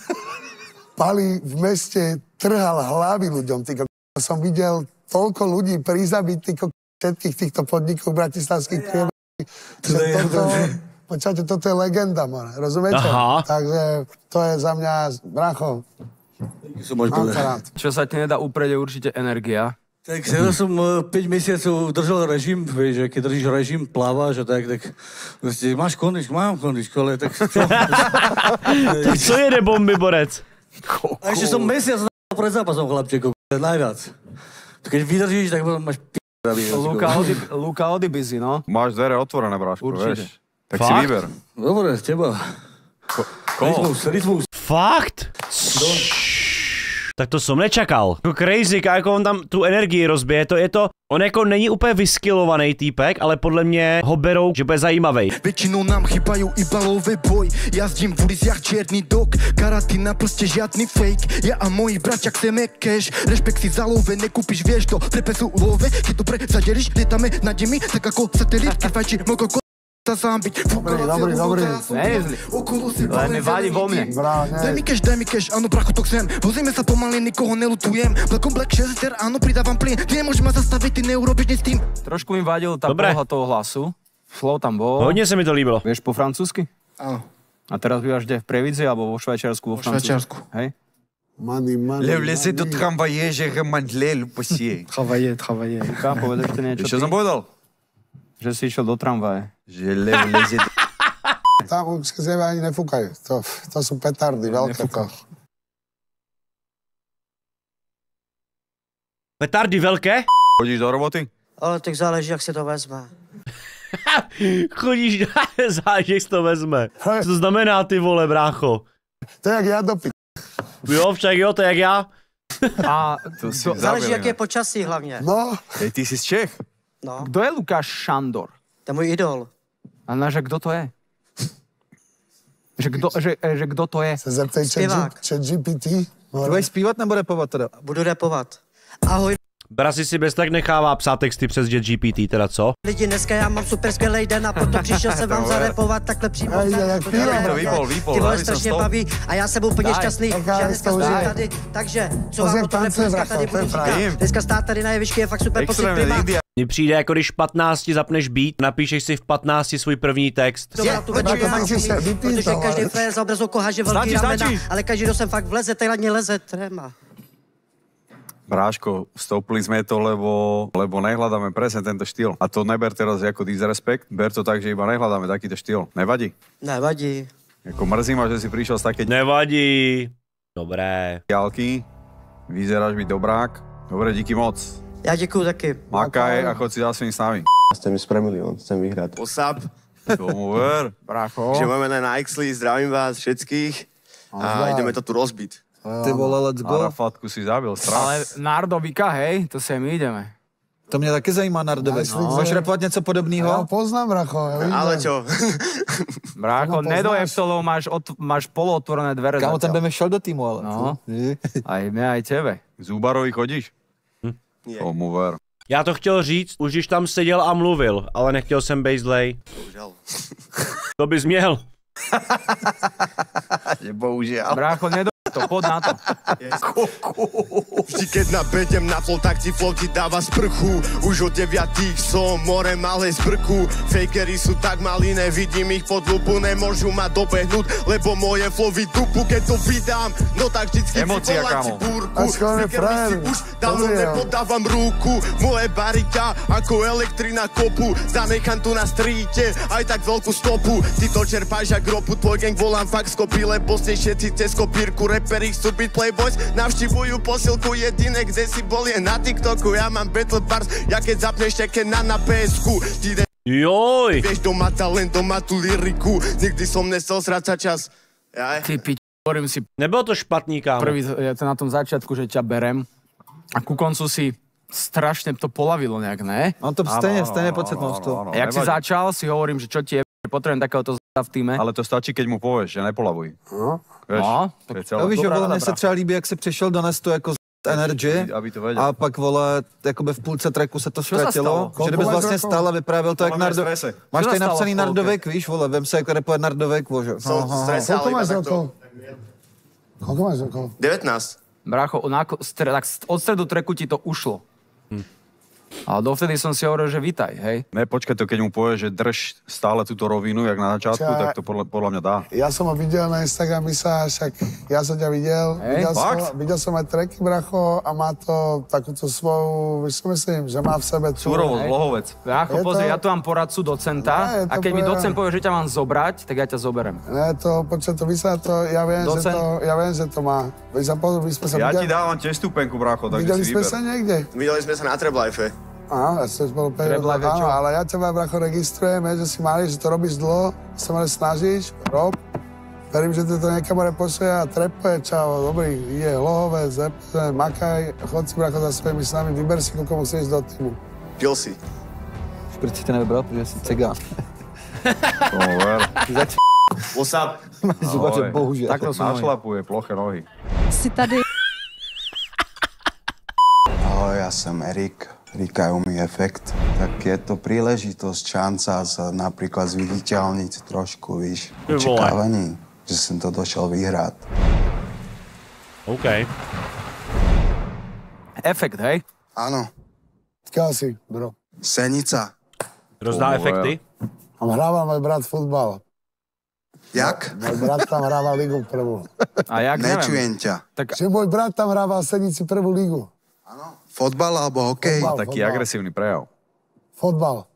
Pali v meste trhal hlavy ľuďom, som videl toľko ľudí prizabiť, všetkých týchto podnikov bratislavských priebehov. Počujte, toto je legenda, more, rozumiete? Aha. Takže to je za mňa, bracho. Čo sa ti nedá uprieť, je určite energia. Tak ja som 5 mesiacov držal režim, vieš, že keď držíš režim, plávaš a tak vlastne, máš kondičku, mám kondičku, ale tak čo? Tak co jede bomby, borec? A ešte som mesiac pred zápasom, chlapčeku, najviac. Keď vydržíš, tak potom máš Luka Odibizi, no. Máš dvere otvorené, bráško, vieš. Tak Fakt? si vyber. Dobre, z teba. Rytmus. Fakt? Tak to jsem nečakal. Jako crazy, jako on tam tu energii rozbije, on jako není úplně vyskilovaný týpek, ale podle mě ho berou, že bude zajímavý. Většinou nám chýbajú iba love boy, jazdím v uliciach čierny dog, karaty na prste žiadny fake, ja a moji bratia chceme cash, rešpekt si za love nekúpiš, vieš to, prepesu love, keď to prezadeliš, lietame nad nimi, tak ako satelit, keď fajči moko sa sám byť. Dobrý. Nezli, len mi vádi vo mne. Daj mi cash, áno bracho, to chcem, vozíme sa pomaly, nikoho nelutujem, Black 60, áno pridávam plyn, ty nemôžeš ma zastaviť, ty neurobiš nic s tým. Trošku mi vadil tá poloha toho hlasu, flow tam bol. Hodně se mi to líbilo. Vieš po francúzsky? Áno. A teraz bývaš kde? V Previdzi alebo vo Švajčiarsku? Vo Švajčiarsku. Hej? Money. Laissez de travailler, j'ai remandelé le postier. Travailler. Luka, povedeš to niečo? Čo som povedal? Že si išiel do tramvaje. Že leze... Tam už sa ani nefúkajú. To sú petardy, veľké to. Petardy velké? Chodíš do roboty? Ale tak záleží, jak se to vezme. Chodíš, záleží, jak si to vezme. Co to znamená, ty vole, brácho? To je jak ja do Jo, však jo, to je jak já. A Záleží, jak je počasí hlavně. No. Hej, ty si z Čech? No. Kdo je Lukáš Šandor? To je můj idol. A že kdo to je? Že kdo to je? Se zeptej ChatGPT. Budeš zpívat nebo rapovat teda? Budu rapovat. Ahoj. Brasi si bez tak nechává psát texty přes GPT, teda co? Lidi, dneska já mám super skvělej den a proto přišel jsem vám zarepovat takhle přímo. Výpol, ty vole strašně baví a já jsem úplně šťastný, že dneska jsem tady, takže co vám o tom dneska tady budu říkat. Dneska stát tady na jevišti je fakt super pocit prima. Mně přijde, jako když 15 zapneš beat, napíšeš si v 15 svůj první text. Protože každý frajer za obrazovkou háže velký ramena, ale každý, kdo sem fakt vleze, tak na ně leze tréma. Bráško, stopli sme to, lebo nehľadáme presne tento štýl. A to neber teraz ako disrespekt, ber to tak, že iba nehľadáme takýto štýl. Nevadí? Nevadí. Ako mrzí ma, že si prišiel z také... Nevadí. Dobré. Jalky, vyzeráš byť dobrák. Dobre, díky moc. Já děkuju taky. Makaj a chod si zase s nami. Jste mi z milión, chcem vyhrát. What's up? Tomu ver. Brácho. Že máme na Xli, zdravím vás všetkých a ideme to tu rozbiť. Ty vole, let's go. Arafatku si zabil, strach. Ale Nardovika, hej, to sem ideme. To mě taky zajímá Nardovek. Máš rapovat něco podobného? Ja poznám, bracho. Ale čo? Brácho, nedo Epsolov, máš polootvorené dvere. Kámo, ten by mi šel do týmu, ale. No. Aj mňa, aj tebe. Zubarovi chodíš? Tomu ver. Já to chtěl říct, už když tam seděl a mluvil, ale nechtěl jsem bejt zlej. Bohužiaľ. To bys měl. Bohužiaľ. Brácho, to, poď na to. Vždy keď nabeďem na flow, tak ti flow ti dáva sprchu. Už od 9 som more malé z brku. Fakery sú tak malí, nevidím ich pod lupu. Nemôžu ma dobehnúť, lebo moje flowy dupu. Keď to vydám, no tak vždycky emócia, vyvolám ti búrku. Sneakermi si už dávno nepodávam ruku. Moje barika ako elektrina kopu. Zanechám tu na stríte, aj tak veľkú stopu. Ty to čerpáš jak ropu, tvoj gang volám fakt skopy, lebo ste všetci cez kopírku. Reperi chcú byť playboys, navštivujú posilku. Jediné, kde si bol, je na TikToku. Ja mám battle bars, ja keď zapneš tekena na PS-ku. Joj! Vieš, doma talent, doma tú lyriku. Nikdy som nesel srácať čas. Ty pič, hovorím si. Nebylo to špatný, kámo. Prvý, na tom začiatku, že ťa berem. A ku koncu si strašne to polavilo nejak, ne? On to stejne pocit mal z toho. Jak si začal, si hovorím, že čo ti je, potrebujem takéhoto v týme. Ale to stačí, keď mu povieš, že nepolavuj. Víš, no, víš, že vole, mně se třeba líbí, jak se přišel do Nestu jako Energy a pak vole, jakoby v půlce tracku se to ztratilo, že kdybys vlastně stál a vyprávěl to jak Nardovek. Máš tady napsaný Nardovek, víš, vole, vem se jako repovat Nardovek, bože. Koľko máš rokov? 19. Brácho, od stredu tracku ti to ušlo. Ale dovtedy som si hovoril, že vítaj, hej? Ne, počkaj, to keď mu povie, že drž stále túto rovinu, jak na začiatku, tak to podľa mňa dá. Ja som ho videl na Instagrame, však ja som ťa videl. Videl som aj tracky, bracho, a má to takúto svoju, víš, myslím, že má v sebe tú... Súrovosť, lohovec. Brácho, pozri, ja tu mám poradcu docenta a keď mi docent povie, že ťa mám zobrať, tak ja ťa zoberem. Ne, to, počkaj, to vysá to, ja viem, že to má. Ja ti dávam tiež stupenku, brácho, takže si vyber. Videli sme sa niekde? Videli sme sa na Treblife. Áno, ja som bol 5 rokov, áno, ale ja teba, bracho, registrujem, že si malý, že to robíš dlho, sa ma snažíš, rob. Verím, že to niekam more pošle a trepuje, čau, dobrý, je Hlohovec, makaj, chod si, bracho, za svojimi snami, vyber si, koľko mu chceš do týmu. Pil si. Proč si to nevybral, protože jsi cigán. What's up? Zubaře, bohužel. Tak to našlapuje, ploché nohy. Si tady... Ahoj, ja som Erik. Říkajú mi Efekt, tak je to príležitosť, šanca sa napríklad zviditeľniť trošku, víš, očakávaní, že som to došiel vyhrať. OK. Efekt, hej? Áno. Skáľ si, bro. Senica. Rozdá efekty? Tam hrával môj brat futbal. Jak? Môj brat tam hrával ligu prvú. A jak neviem? Nečujem ťa. Že môj brat tam hrával v Senici prvú ligu. Fotbal alebo hokej? Taký agresívny prejav. Fotbal.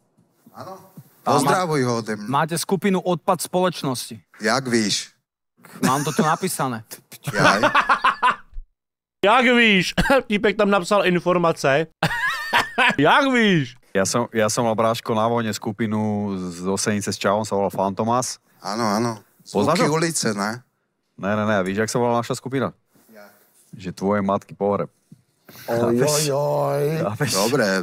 Áno. Pozdravuj ho ode mňa. Máte skupinu Odpad spoločnosti. Jak víš? Mám to tu napísané. Jak víš? Týpek tam napsal informace. Jak víš? Ja som mal, bráško, na vojne skupinu z Osenice s Čavom, sa volal Fantomas. Áno. Zvuky ulice, ne? Ne, víš, jak sa volala naša skupina? Jak? Že tvoje matky pohreb. Ojojoj.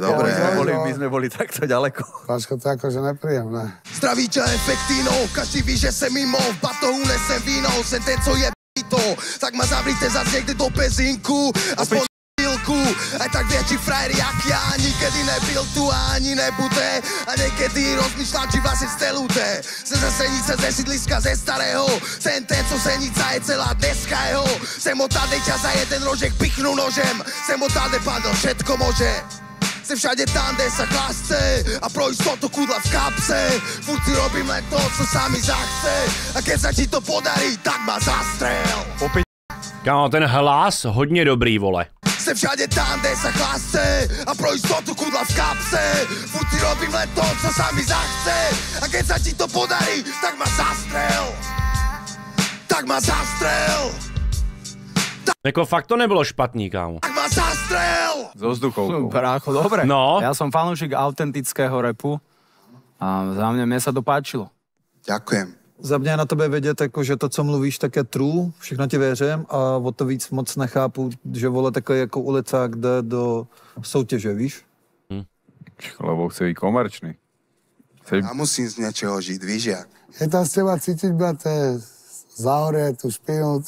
Dobre. My sme boli takto ďaleko. Páško, to je akože nepríjemné. Zdraví ťa Efektino, každý ví, že sem mimo, v batohu nesem víno, sem ten, co je to, tak ma zavrite zas niekde do pezinku, aspoň chvíľku, aj tak väčší frajer jak ja, nikedy nebyl tu a ani nebude, a niekedy rozmýšľam, či vlastne steluté. Sem ze Senice, ze sídliska, ze starého, sem ten, co Senica je celá dneska jeho, sem odtade ťa za jeden rožek pichnú nožem, sem odtade padlo všetko môže. Sem všade tam, kde sa chlasce a pro istotu kudla v kapse. Furt si robím len to, co sa mi zachce, a keď sa ti to podarí, tak ma zastrel. Kámo, ten hlas hodně dobrý, vole. Sem všade tam, kde sa chlasce a pro istotu kudla v kapse. Furt si robím len to, co sa mi zachce, a keď sa ti to podarí, tak ma zastrel. Tak ma zastrel. Jako fakt to nebylo špatný, kámo. Tak ma zastrel. So vzduchovkou. Brácho, dobre. No. Ja som fanúšik autentického rapu a za mňa sa to páčilo. Ďakujem. Za mě je na tobě vidět, jako, že to, co mluvíš, tak je true, všechno ti věřím a o to víc moc nechápu, že vole takový jako ulica, kde do soutěže, víš? Lebo chce byť komerčný. Ja musím z niečoho žiť, víš jak? Je tam z teba cítiť, brate, záhorie, tú špinu,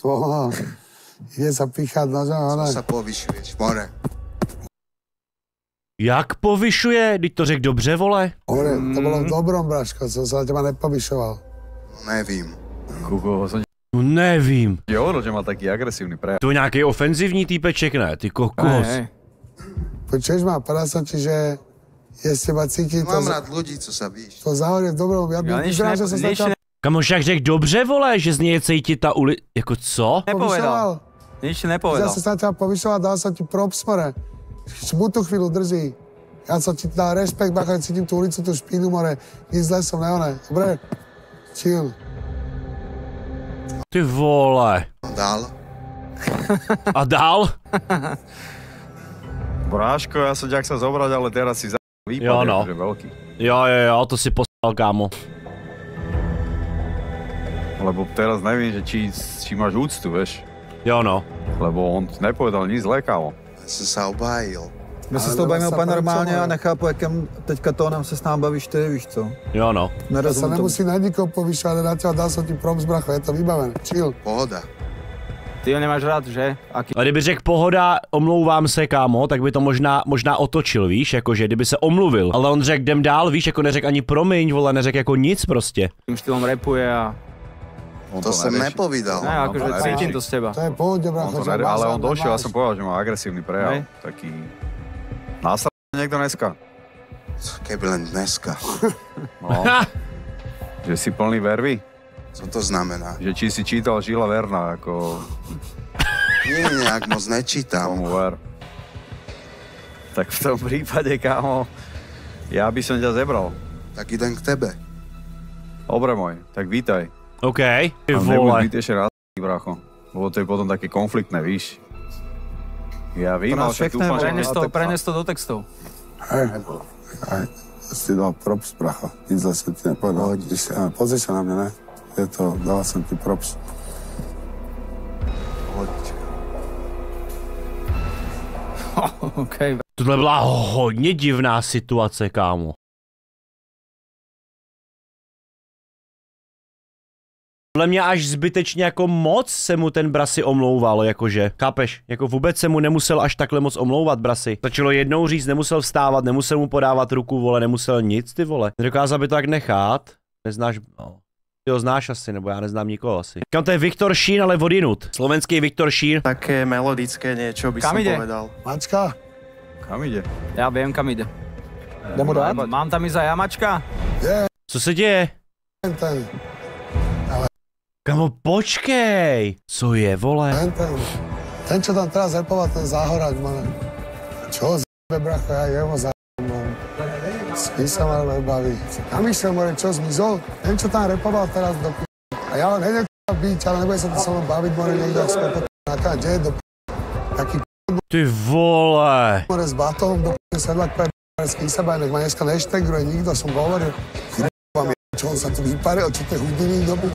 ide sa píchať nožom, ale... Co sa povyšuješ, more? Jak povyšuje? Teď to řek dobře, vole. More, to bylo v dobrom, braško, co sa na teba nepovyšoval. No nevím. Kuko, som... No nevím. Je hovoril, že má taký agresívny prejav. To je nějaký ofenzivní týpeček, ne? Ty kokos. Počuješ ma, padá som ti, že je z teba cítiť... Mám rád ľudí, co sa víš. To záhorie v dobrom, ja bych vyzerá, že sa začal... Kamož, jak řek dobře, vole, že z něj cítit ta Jako co? Nepovedal. Nič nepovedal. Ja sa začal povyšovať, dal som ti props, more. Mu tú chvíľu drží. Ja som ti dal rešpekt, bacha, cítim tú ulicu, tú špínu, more. Nic zle som neoné. Dobre? Chill. Ty vole. Dál. A dál? Bráško, ja som ťa chcel zobrať, ale teraz si výpad, jo, no. Je veľký. Jo, to si poslal, kámo. Lebo teraz neviem, že či máš úctu, vieš. Jo, no. Lebo on nepovedal nič zlé, kámo. Ja som sa obhájil. My se s tou bavíme úplně normálně a nechápu, jakým teďka tónem se s nám bavíš ty, víš co? Jo, no. Ja sa nemusím na nikoho povyšovať, ale na teba dal som ti props, bracho, je to vybavené. Chill. Pohoda. Ty ho nemáš rád, že? Aký? A kdyby řekl pohoda, omlouvám se, kámo, tak by to možná otočil, víš, jakože kdyby se omluvil. Ale on řekl, jdem dál, víš, jako neřekl ani promiň, vole, neřekl jako nic prostě. Tým štýlom rapuje a... To som nepovídal. Ne, akože cítim to z teba. To je pohodne, bracho. Ale on došiel, ja som povedal, že má agresívny prejav. Taký... Následne niekto dneska. Keby len dneska. No. Že si plný vervy? Co to znamená? Že či si čítal Žila Verna, ako... Nie, nejak moc nečítam. Tomu ver. Tak v tom prípade, kámo, ja by som ťa zebral. Tak idem k tebe. Dobre môj, tak vítaj. OK, ty vole. vole. Nebudú byť ešte raz, bracho. Lebo to je potom také konfliktné, víš. Ja vím, ale však dúfam, že... Prenes to do textov. Hej, si dal props, bracho. Nic zase ti nepovedal. Pozri sa na mňa, ne? Je to, dal som ti props. Okay. Tohle byla hodně divná situace, kámo. Podle mě až zbytečně jako moc se mu ten Brasi omlouval, jakože, chápeš? Jako vůbec se mu nemusel až takhle moc omlouvat, Brasi. Stačilo jednou říct, nemusel vstávat, nemusel mu podávat ruku, vole, nemusel nic, ty vole. Nedokázal by to tak nechat. Neznáš, no. Ty ho znáš asi, nebo já neznám nikoho asi. Kam to je Viktor Šín, ale odinut. Slovenský Viktor Šín. Také melodické niečo by som povedal. Mačka. Kam ide? Ja viem, kam ide. Jdem mu dát? Mám tam ísť aj jamačka? Co se děje? Kamo, počkej! Co je, vole? Ten, čo tam teraz repoval, ten záhorák, man. Čo z***be, bracho, ja jem ho z***be, man. Spí sa ma baví. Kam išiel, more, čo zmizol? Ten, čo tam repoval teraz do p***. A ja ho nejdem byť, ale nebude sa to so mnou baviť, more, niekto ak skopot na kde je do p***. Taký p***. Ty vole. More, s batom do p***, sedlak p***, spí sa baj, nech ma dneska neštegruje, nikto som hovoril. Vám je, čo on sa tu vyparil, čo to je hudiny do p***.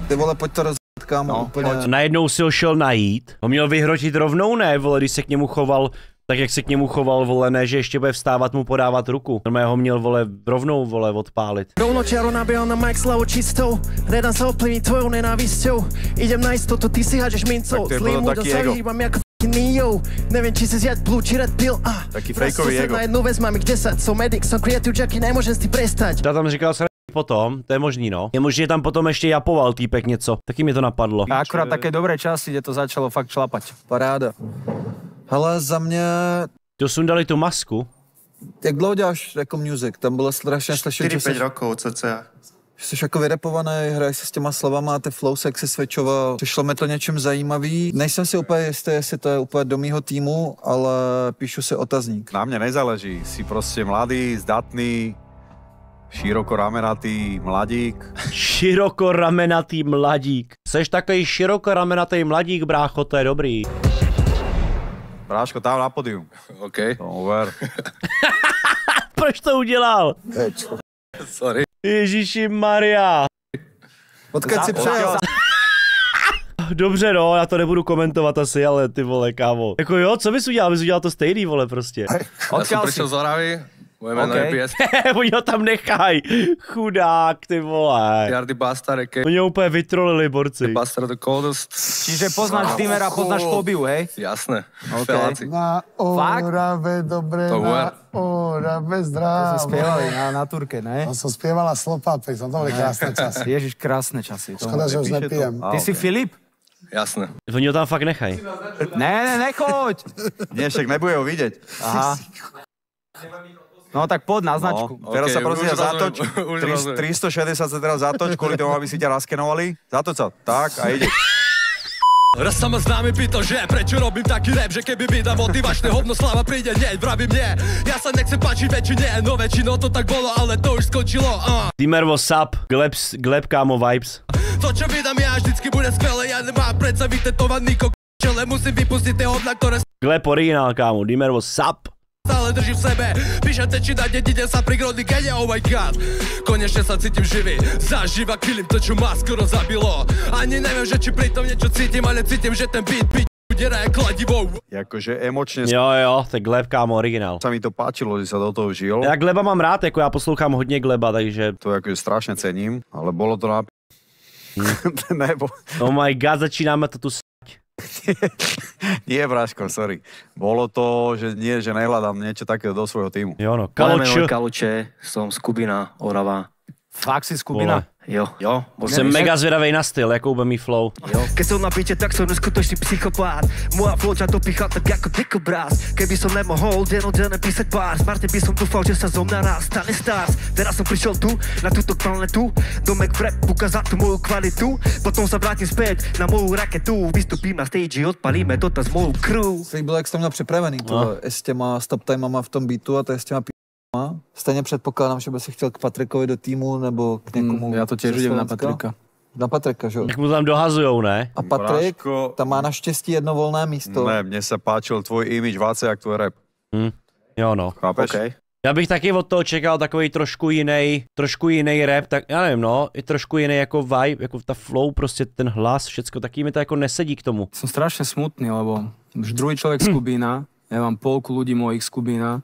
Ty vole, pojď to rozhodit, kámo, no, úplně. Najednou si ho šel najít. On měl vyhrotit rovnou, ne, vole, když se k němu choval, tak jak se k němu choval, vole, ne, že ještě bude vstávat mu podávat ruku. Normálně ho měl, vole, rovnou, vole, odpálit. Rovno čiaru naběhal na Mike Slavu čistou, nedám sa ovplyvniť tvojou nenávisťou. Idem na istotu, ty si hážeš mincov, zlý múďo sa vyhýbam jako f***ing Neo. Neviem, či si zjať blue, či red pill, taký fejkový ego. Na jednu vec mám ich 10, som medic, som creative Jackie, nemôžem s tým prestať. Já tam říkal se potom, to je možný, no. Je možný, že tam potom ještě japoval týpek něco, taky mi to napadlo. A akurát také dobré časy, kde to začalo fakt šlapať. Paráda. Hele, za mě... To sundali tu masku. Jak dlouho děláš jako music? Tam bylo strašně slyšet, že 4-5 rokov cca. Jsi jako vyrepovaný, hraješ se s těma slovama, ty flow se jak si switchoval. Přišlo mi to něčím zajímavý. Nejsem si úplně jistý, jestli to je úplně do mýho týmu, ale píšu si otazník. Na mne nezáleží, si prostě mladý, zdatný, širokoramenatý mladík. Širokoramenatý mladík. Seš takový širokoramenatý mladík, brácho, to je dobrý. Bráško, tam na podium. OK. Tomu ver. Proč to udělal? Sorry. Ježíši Maria. Odkud si přijel? Dobře, no, já to nebudu komentovat asi, ale ty vole, kámo. Jako jo, co bys udělal? Bys udělal to stejný, vole, prostě. Ja som prišiel z Oravy, moje meno je PS. Oni ho tam nechaj. Chudák, ty vole. Jardy Bastard, Oni ho úplně vytrolili, borci. Bastard the coldest. Čiže poznáš Dimera, poznáš Fobiu, hej? Jasné, feláci. Na Orave, dobre, na Orave, zdravo. To sme spievali na turke, ne? To som spievala Slopapek, to boli krásne časy. Ježiš, krásne časy. Škoda, že už nepijem. Ty si Filip? Jasné. Oni ho tam fakt nechaj. Ne, nechoď. Nie, však nebude ho vidieť. Aha. No tak poď na značku. No, teraz sa prosím zatoč. 360 sa teraz zatoč, kvôli tomu, aby si ťa raskenovali. Zatoč sa. Tak a ide. Raz sa ma známy pýtal, že prečo robím taký rap, že keby mi dal motivačné hovno sláva príde, nie, vravím nie. Ja sa nechcem páčiť väčšine, no väčšinou to tak bolo, ale to už skončilo. Dimmer was up, Gleb kámo vibes. To čo vydám ja vždycky bude skvelé, ja nemám predsa vytetovaný čele, musím vypustiť tie hovna, ktoré Gleb originál kámo, Dimmer was up. Stále držím v sebe, píšem teči na dedine sa pri Grodikene, oh my god. Konečne sa cítim živý, zaživa kilím to, čo ma skoro zabilo. Ani neviem, že či pri tom niečo cítim, ale cítim, že ten beat udera je kladivo. Jakože emočne... Jo, to je Gleb kámo originál. Sa mi to páčilo, že sa do toho žil. Ja Gleba mám rád, jako já poslouchám hodně Gleba, takže... To akože strašne cením, ale bolo to na... Nebo... Oh my god, začínáme to tu Nie, Bráško, sorry. Bolo to, že nie, že nehľadám niečo také do svojho týmu. Jo, no, Kaluče, som z Kubina, Orava. Fakt si z Kubina? Jo. Jsem mega zvědavej na styl, jakou bude mý flow. Keď som na píče, tak som neskutočný psychopát. Moja flowča to pícha tak ako dikobráz. Keby som nemohol denodene písať pár, smarte by som dúfal, že sa zo mňa raz stane stars. Teraz som prišiel tu, na túto planetu, do McVrap ukázať tú moju kvalitu. Potom sa vrátim späť na moju raketu, vystupím na stage, odpalíme to s moju crew. Byl, jak jsi to měl připravený, s těma stop timama v tom beatu a to je s těma Stejně předpokládám, že by si chtěl k Patrikovi do týmu nebo k někomu. Já to těž idem na Patrika. Na Patrika, že jo? Tak mu tam dohazujou, ne? A Patrik, tam má naštěstí jedno volné místo. Ne, mně se páčil tvoj image, Váce, jak tvoj rap. Jo, no. Chápeš? Okay. Já bych taky od toho čekal takový trošku jiný rap, tak já nevím, no, i trošku jiný jako vibe, jako ta flow, prostě ten hlas, všecko, taky mi to jako nesedí k tomu. Som strašne smutný, lebo už druhý človek z Kubína, ja mám polku ľudí mojich z Kubína,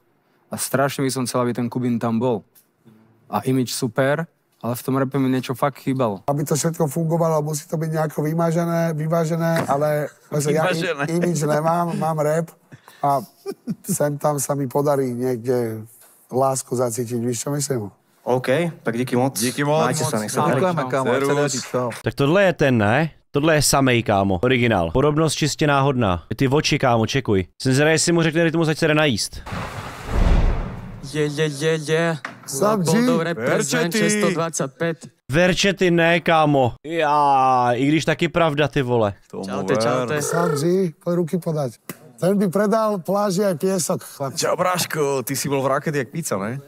a strašne by som chcel, aby ten Kubín tam bol. A image super, ale v tom rape mi niečo fakt chýbalo. Aby to všetko fungovalo, musí to byť nejako vyvážené, ale ja image nemám, mám rap a sem tam sa mi podarí niekde lásku zacítiť, víš čo myslím? OK, tak díky moc. Díky moc. Majte sa, nech sa darí. Tak tohle je ten, ne? Tohle je samej, kámo. Originál. Podobnost čistě náhodná. Ty oči, kámo, čekuj. Jsem zvědavý, jestli mu řekne rytmus, ať se jde najíst. Verčety. 125. Verčety ne, kámo. Já, i když taky pravda, ty vole. Čaute. Samži, pojď ruky podať. Ten by predal pláži aj piesok, chlapci. Čau, Bráško, ty si bol v rakety jak pizza, ne?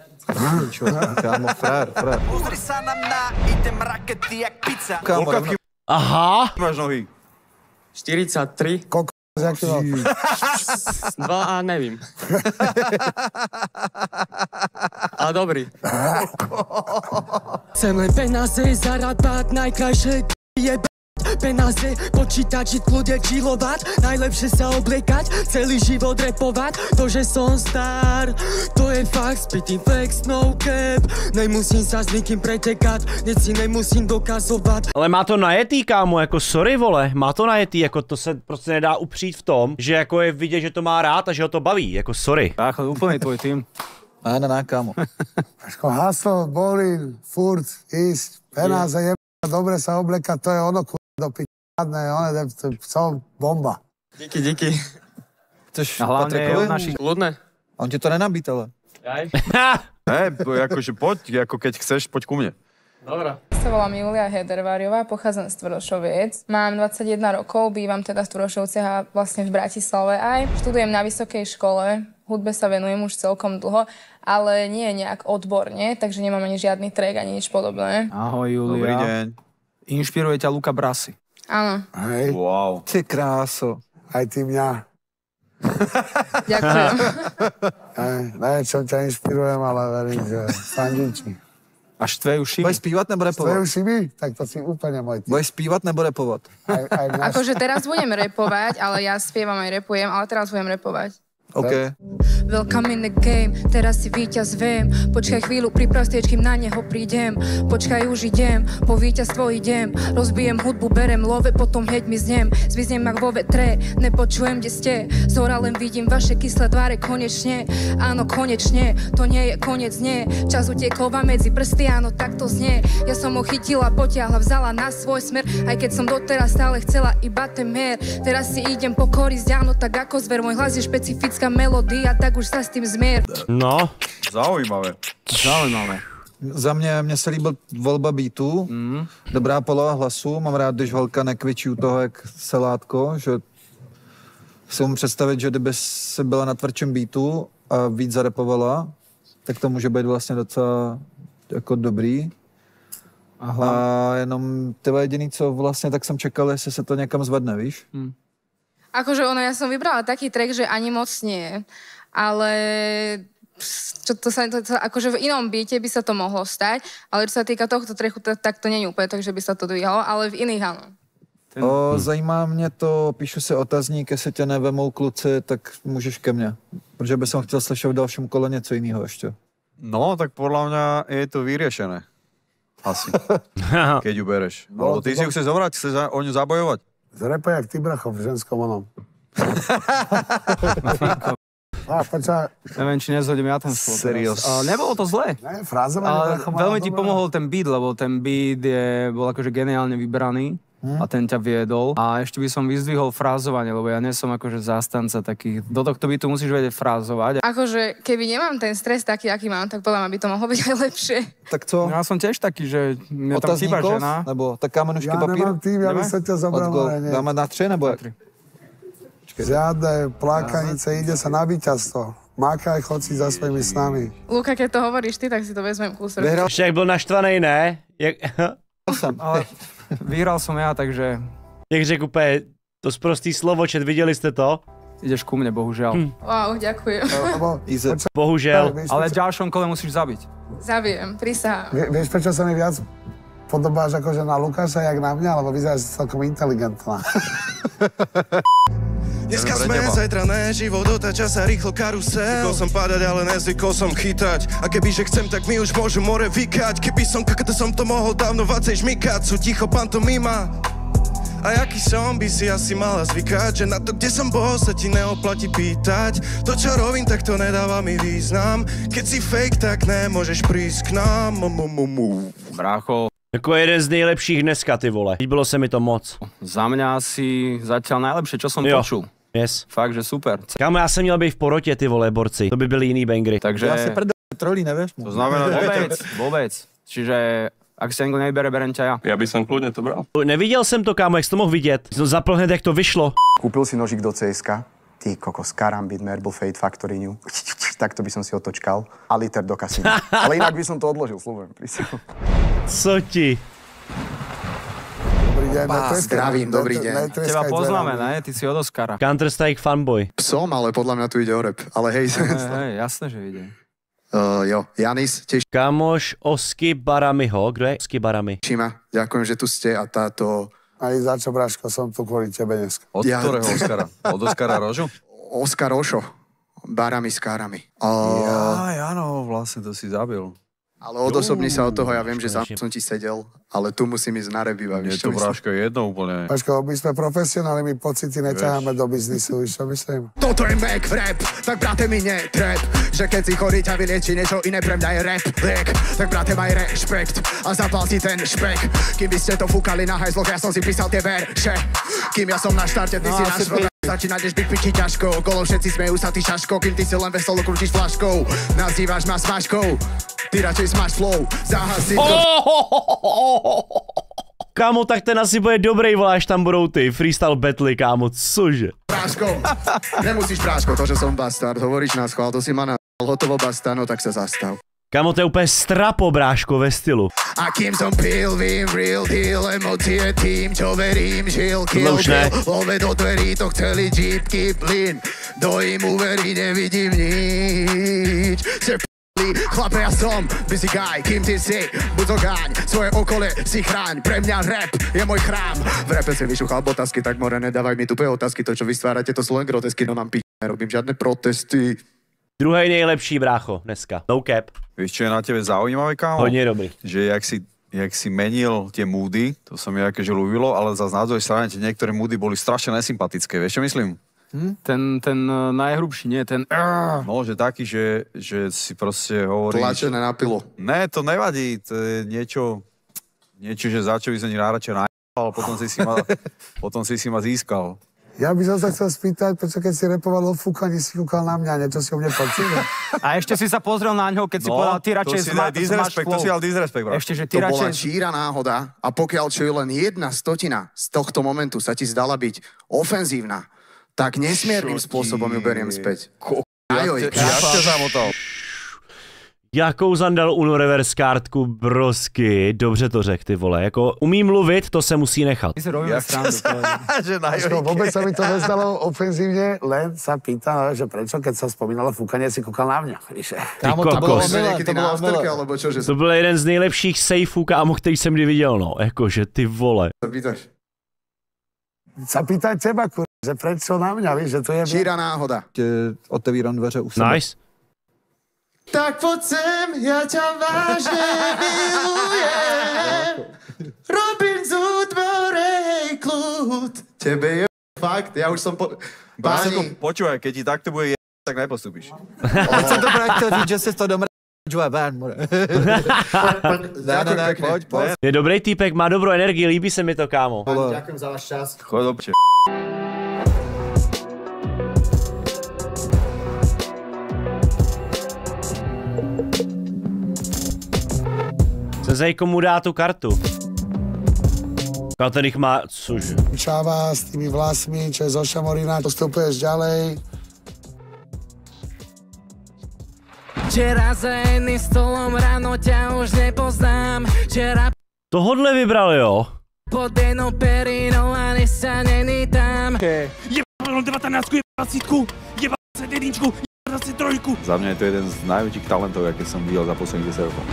Čo, kámo, frér. Pozri sa na mňa, idem rakety jak pizza. Koľko Aha. máš nohy? 43. Koľko jaký mal? 2 a nevím. A dobrý. Chcem len penáze zarábať, najkrajšie je penáze, počítať, žiť kľude, chillovať, najlepšie sa obliekať, celý život repovať, to, že som star, to je fakt, spitting flex, no cap, nemusím sa s nikým pretekať, nic si nemusím dokazovať. Ale má to najetý, kámo, jako sorry, vole, má to najetý, jako to se prostě nedá upřít v tom, že jako je vidět, že to má rád a že ho to baví, jako sorry. Bácho, úplný tvoj tým. Ne, kámo. Aško, haslo, bolín, furt, ísť, penáze, dobre sa oblekať, to je ono, do pičadné, co bomba. Díky. Chceš Patrikovi? Kľudne. On ti to nenabít, ale. Ne, akože poď, ako keď chceš, poď ku mne. Dobre. Sa volám Julia Hederváriová, pochádzam z Tvrdošoviec. Mám 21 rokov, bývam teda v Tvrdošovciach a vlastne v Bratislave aj. Študujem na vysokej škole, hudbe sa venujem už celkom dlho, ale nie nejak odborne, takže nemám ani žiadny track, ani nič podobné. Ahoj, Julia. Dobrý deň. Inšpiruje ťa Luca Brasi. Áno. Hej. Wow. Ty kráso. Aj ty mňa. Ďakujem. Neviem, čo ťa inšpirujem, ale verím, že fandím ti. A štvejú šimi? Budeš zpívat nebo repovat? Štvejú šimi? Tak to si úplne môj typ. Budeš zpívat nebo repovat? Akože teraz budem repovať, ale ja spievam aj repujem, ale teraz budem repovať. OK. Welcome in the game, teraz si víťaz viem. Počkaj chvíľu, priprav stage, kým na neho prídem. Počkaj, už idem, po víťazstvo idem. Rozbijem hudbu, berem love, potom hneď mi znem. Zviznem jak vo vetre, nepočujem, kde ste. Zhora len vidím vaše kyslé tváre, konečne. Áno, konečne, to nie je koniec, nie. Čas utiekol vám medzi prsty, áno, tak to znie. Ja som ho chytila, potiahla, vzala na svoj smer. Aj keď som doteraz stále chcela iba ten mier. Teraz si idem pokoriť, áno, tak ako zver. Môj hlas je špecifická melódia, tak už sa s tým zmier. No. Zaujímavé. Za mě se líbil volba beatů, dobrá poloha hlasu, mám rád, když holka nekvičí u toho jak selátko, že si můžu představit, že kdyby se byla na tvrdším beatu a víc zarepovala, tak to může být vlastně docela jako dobrý. Aha. A jenom teba jediný, co vlastně tak jsem čekal, jestli se to někam zvedne, víš? Akože ono, ja som vybrala taký track, že ani moc nie. Ale akože v inom beate by sa to mohlo stať, ale čo sa týka tohto tracku, tak to nie je úplne tak, že by sa to dvíhalo, ale v iných áno. Zajímá mě to, píšu si otazník, jestli tě nevemou kluci, tak můžeš ke mně. Protože by som chtěl slyšet v dalším kole něco jiného ještě. No, tak podľa mňa je to vyriešené. Asi. Keď ju bereš. Alebo ty si ju chceš zobrať, chceš o ňu zabojovať? Zrepaj jak ty, bracho, v ženskom onom. Neviem, či nezhodím ja ten spôl. Seriós. Nebolo to zlé. Ne, frázovanie. Veľmi ti pomohol ten beat, lebo ten beat bol akože geniálne vybraný. A ten ťa viedol. A ešte by som vyzdvihol frázovanie, lebo ja nie som akože zástanca takých. Do tohto bytu musíš vedieť frázovať. Akože keby nemám ten stres taký, aký mám, tak podľa mňa by to mohlo byť aj lepšie. Tak co? No, ja som tiež taký, že mne tam chýba žena. Nebo tak kamenušky papír? Ja nemám tým, ja by som ťa zobral. Dáme na 3 nebo jak? Žiadne plákanice, ide sa na víťazstvo. Mákaj, chod si za svojimi snami. Luka, keď to hovoríš ty, tak si to vezmem kúsor. Však bol naštvanej, ne? Ale vyhral som ja, takže... Jak řekl úplně to sprostý slovo, čet, viděli jste to? Ideš ku mne, bohužiaľ. Wow, ďakujem. Bohužiaľ. Ale v ďalšom kole musíš zabiť. Zabijem, prisahám. Vieš, prečo sa mi viac podobáš akože na Lukáša, jak na mňa, lebo vyzeráš celkom inteligentná. Dneska sme, zajtra ne, život otáča sa rýchlo karusel. Zvykol som padať, ale nezvykol som chytať. A kebyže chcem, tak mi už môžu more vykať. Keby som kakto som to mohol dávno vacej žmykať. Sú ticho pantomima. A jaký som by si asi mala zvykať, že na to, kde som bol, sa ti neoplatí pýtať. To, čo robím, tak to nedáva mi význam. Keď si fake, tak nemôžeš prísť k nám. Brácho. Jako jeden z nejlepších dneska, ty vole. Líbilo se mi to moc. Za mňa asi zatiaľ najlepšie, čo som počul. Yes. Fakt, že super. Kámo, já jsem měl být v porotě, ty vole, borci. To by byly jiný bangry. Takže... Ja si trolí, nevieš? To znamená, vôbec. Čiže... Ak si někdo nebere, berem ťa ja. Ja by som kľudne to bral. Neviděl jsem to, kámo, jak jsi to mohl vidět. Jsem zapl hned, jak to vyšlo. Kúpil si nožík do CSK. Ty kokos, Karambit, Marble Fate, Factory New. Takto by som si otočkal. A liter do kasína. Ale inak by som to odložil, slubujem. Co ti? Dobrý deň. Zdravím, dobrý deň. Teba poznáme, ne? Ty si od Oscara. Counter-Strike fanboy. Som, ale podľa mňa tu ide o rap. Ale hej. Hej, jasné, že ide. Jo, Janis, teším. Kámoš Osky Baramiho. Kdo je Osky Barami? Ďakujem, že tu ste a táto... Aj za čo, Braško, som tu kvôli tebe dneska. Od ktorého Oscara? Od Oscara Rožu? Oskar Ošo. Barami s kárami. Áno, vlastne to si zabil. Ale odosobni sa od toho, ja viem, že sám som ti sedel, ale tu musím ísť na rap iba. Je to, Bráško, jedno úplne. Braško, my sme profesionáli, my pocity neťaháme do biznisu, víš čo myslím? Toto je Mac rap, tak brate mi netrep, že keď si chorý ťa vylieči niečo iné, pre mňa je rap liek, tak brate maj rešpekt a zapal si ten špek, kým by ste to fúkali na hajzloch, ja som si písal tie verše, kým ja som na štarte, ty si na šrobe. Začínaš byť piči ťažko, kolo všetci smejú sa ty šaško, kým ty si len veselo krútiš flaškou, nazývaš ma smažkou, ty radšej smaž flow, zahasí to. Kámo, tak ten asi bude dobrý, vole, až tam budou ty freestyle battle, kámo, cože? Práškom, nemusíš práško, to, že som bastard, hovoríš na schvál, to si ma na hotovo basta, no tak sa zastav. Kámo, to je úplně strapo, bráško, ve stylu. A kým som pil, vím, real deal, emócie tým, čo verím, žil, kill, love do dverí, to chceli jeepky, plyn, do im uverí, nevidím nič, se p***li malý, chlape ja som busy guy, kým ty si, buď zogáň, svoje okolie si chráň, pre mňa rap je môj chrám. V rape si vyšuchal botasky, tak more nedávaj mi tupé otázky, to čo vystvárate, to sú len grotesky, no nám nerobím žiadne protesty. Druhý nejlepší, brácho, dneska. No cap. Vieš, čo je na tebe zaujímavé, kámo? Hodně dobrý. Že jak si menil tie moody, to sa mi akože ľúbilo, ale zase na druhej strane tie niektoré moody boli strašne nesympatické. Vieš, čo myslím? Ten najhrubší, nie? Ten... No, že taký, že si proste hovoríš... Tlačené na pilo. Ne, to nevadí, to je niečo, že za čo by som najradšej najal, potom si ma získal. Ja by som sa chcel spýtať, prečo keď si repoval o fúkaní, si fúkal na mňa, niečo si o mne počul? A ešte si sa pozrel na ňo, keď si povedal, ty radšej zmáš flow. To si dal disrespekt, bro. Ešte, že ty to radšej... bola číra náhoda a pokiaľ čo je len 1/100 z tohto momentu sa ti zdala byť ofenzívna, tak nesmiernym spôsobom ju beriem späť. Ja ťa zamotal. Jakou zandal Uno Reverse kartku, brosky, dobře to řek, ty vole, jako umí mluvit, to se musí nechat. My si robíme srandu. Vôbec sa mi to nezdalo ofenzívne, len sa pýtam, že prečo, keď sa spomínalo fúkanie, si kúkal na mňa. Kámo, to bolo niekedy na afterke, alebo čo? To byl jeden z nejlepších sejfů, kámo, který jsem kdy viděl, no, jakože ty vole. Sa pýtaš? Sa pýtaj teba, že prečo na mňa, víš, že to je... Číra náhoda. Otevíram dveře u sebe. Nice. Tak poď sem, ja ťa vážne milujem. Robin z útvorej kľud. Tebe je fakt, ja už som Báni. Počúvaj, keď ti takto bude tak nepostupíš. Teď jsem to právě chtěl říct, že se to domre... Ne, pojď. Je dobrý týpek, má dobrou energii, líbí se mi to, kámo. Ďakujem za váš čas. Chod dobře. Sezej, komu dá tu kartu. A ten ich má, cože? Čáva s tými vlasmi, čo je zo Šamorína, postupuješ ďalej. Včera za jedným stolom ráno ťa už nepoznám. Včera Tohodle vybral, jo? pod jednou perinou a než sa nenýtam. Jebal 19, jebal 20, jebal 21, jebal 23. Za mňa je to jeden z najväčších talentov, aké som videl za posledných 10 rokov.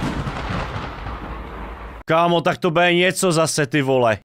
Kámo, tak to bude něco zase, ty vole.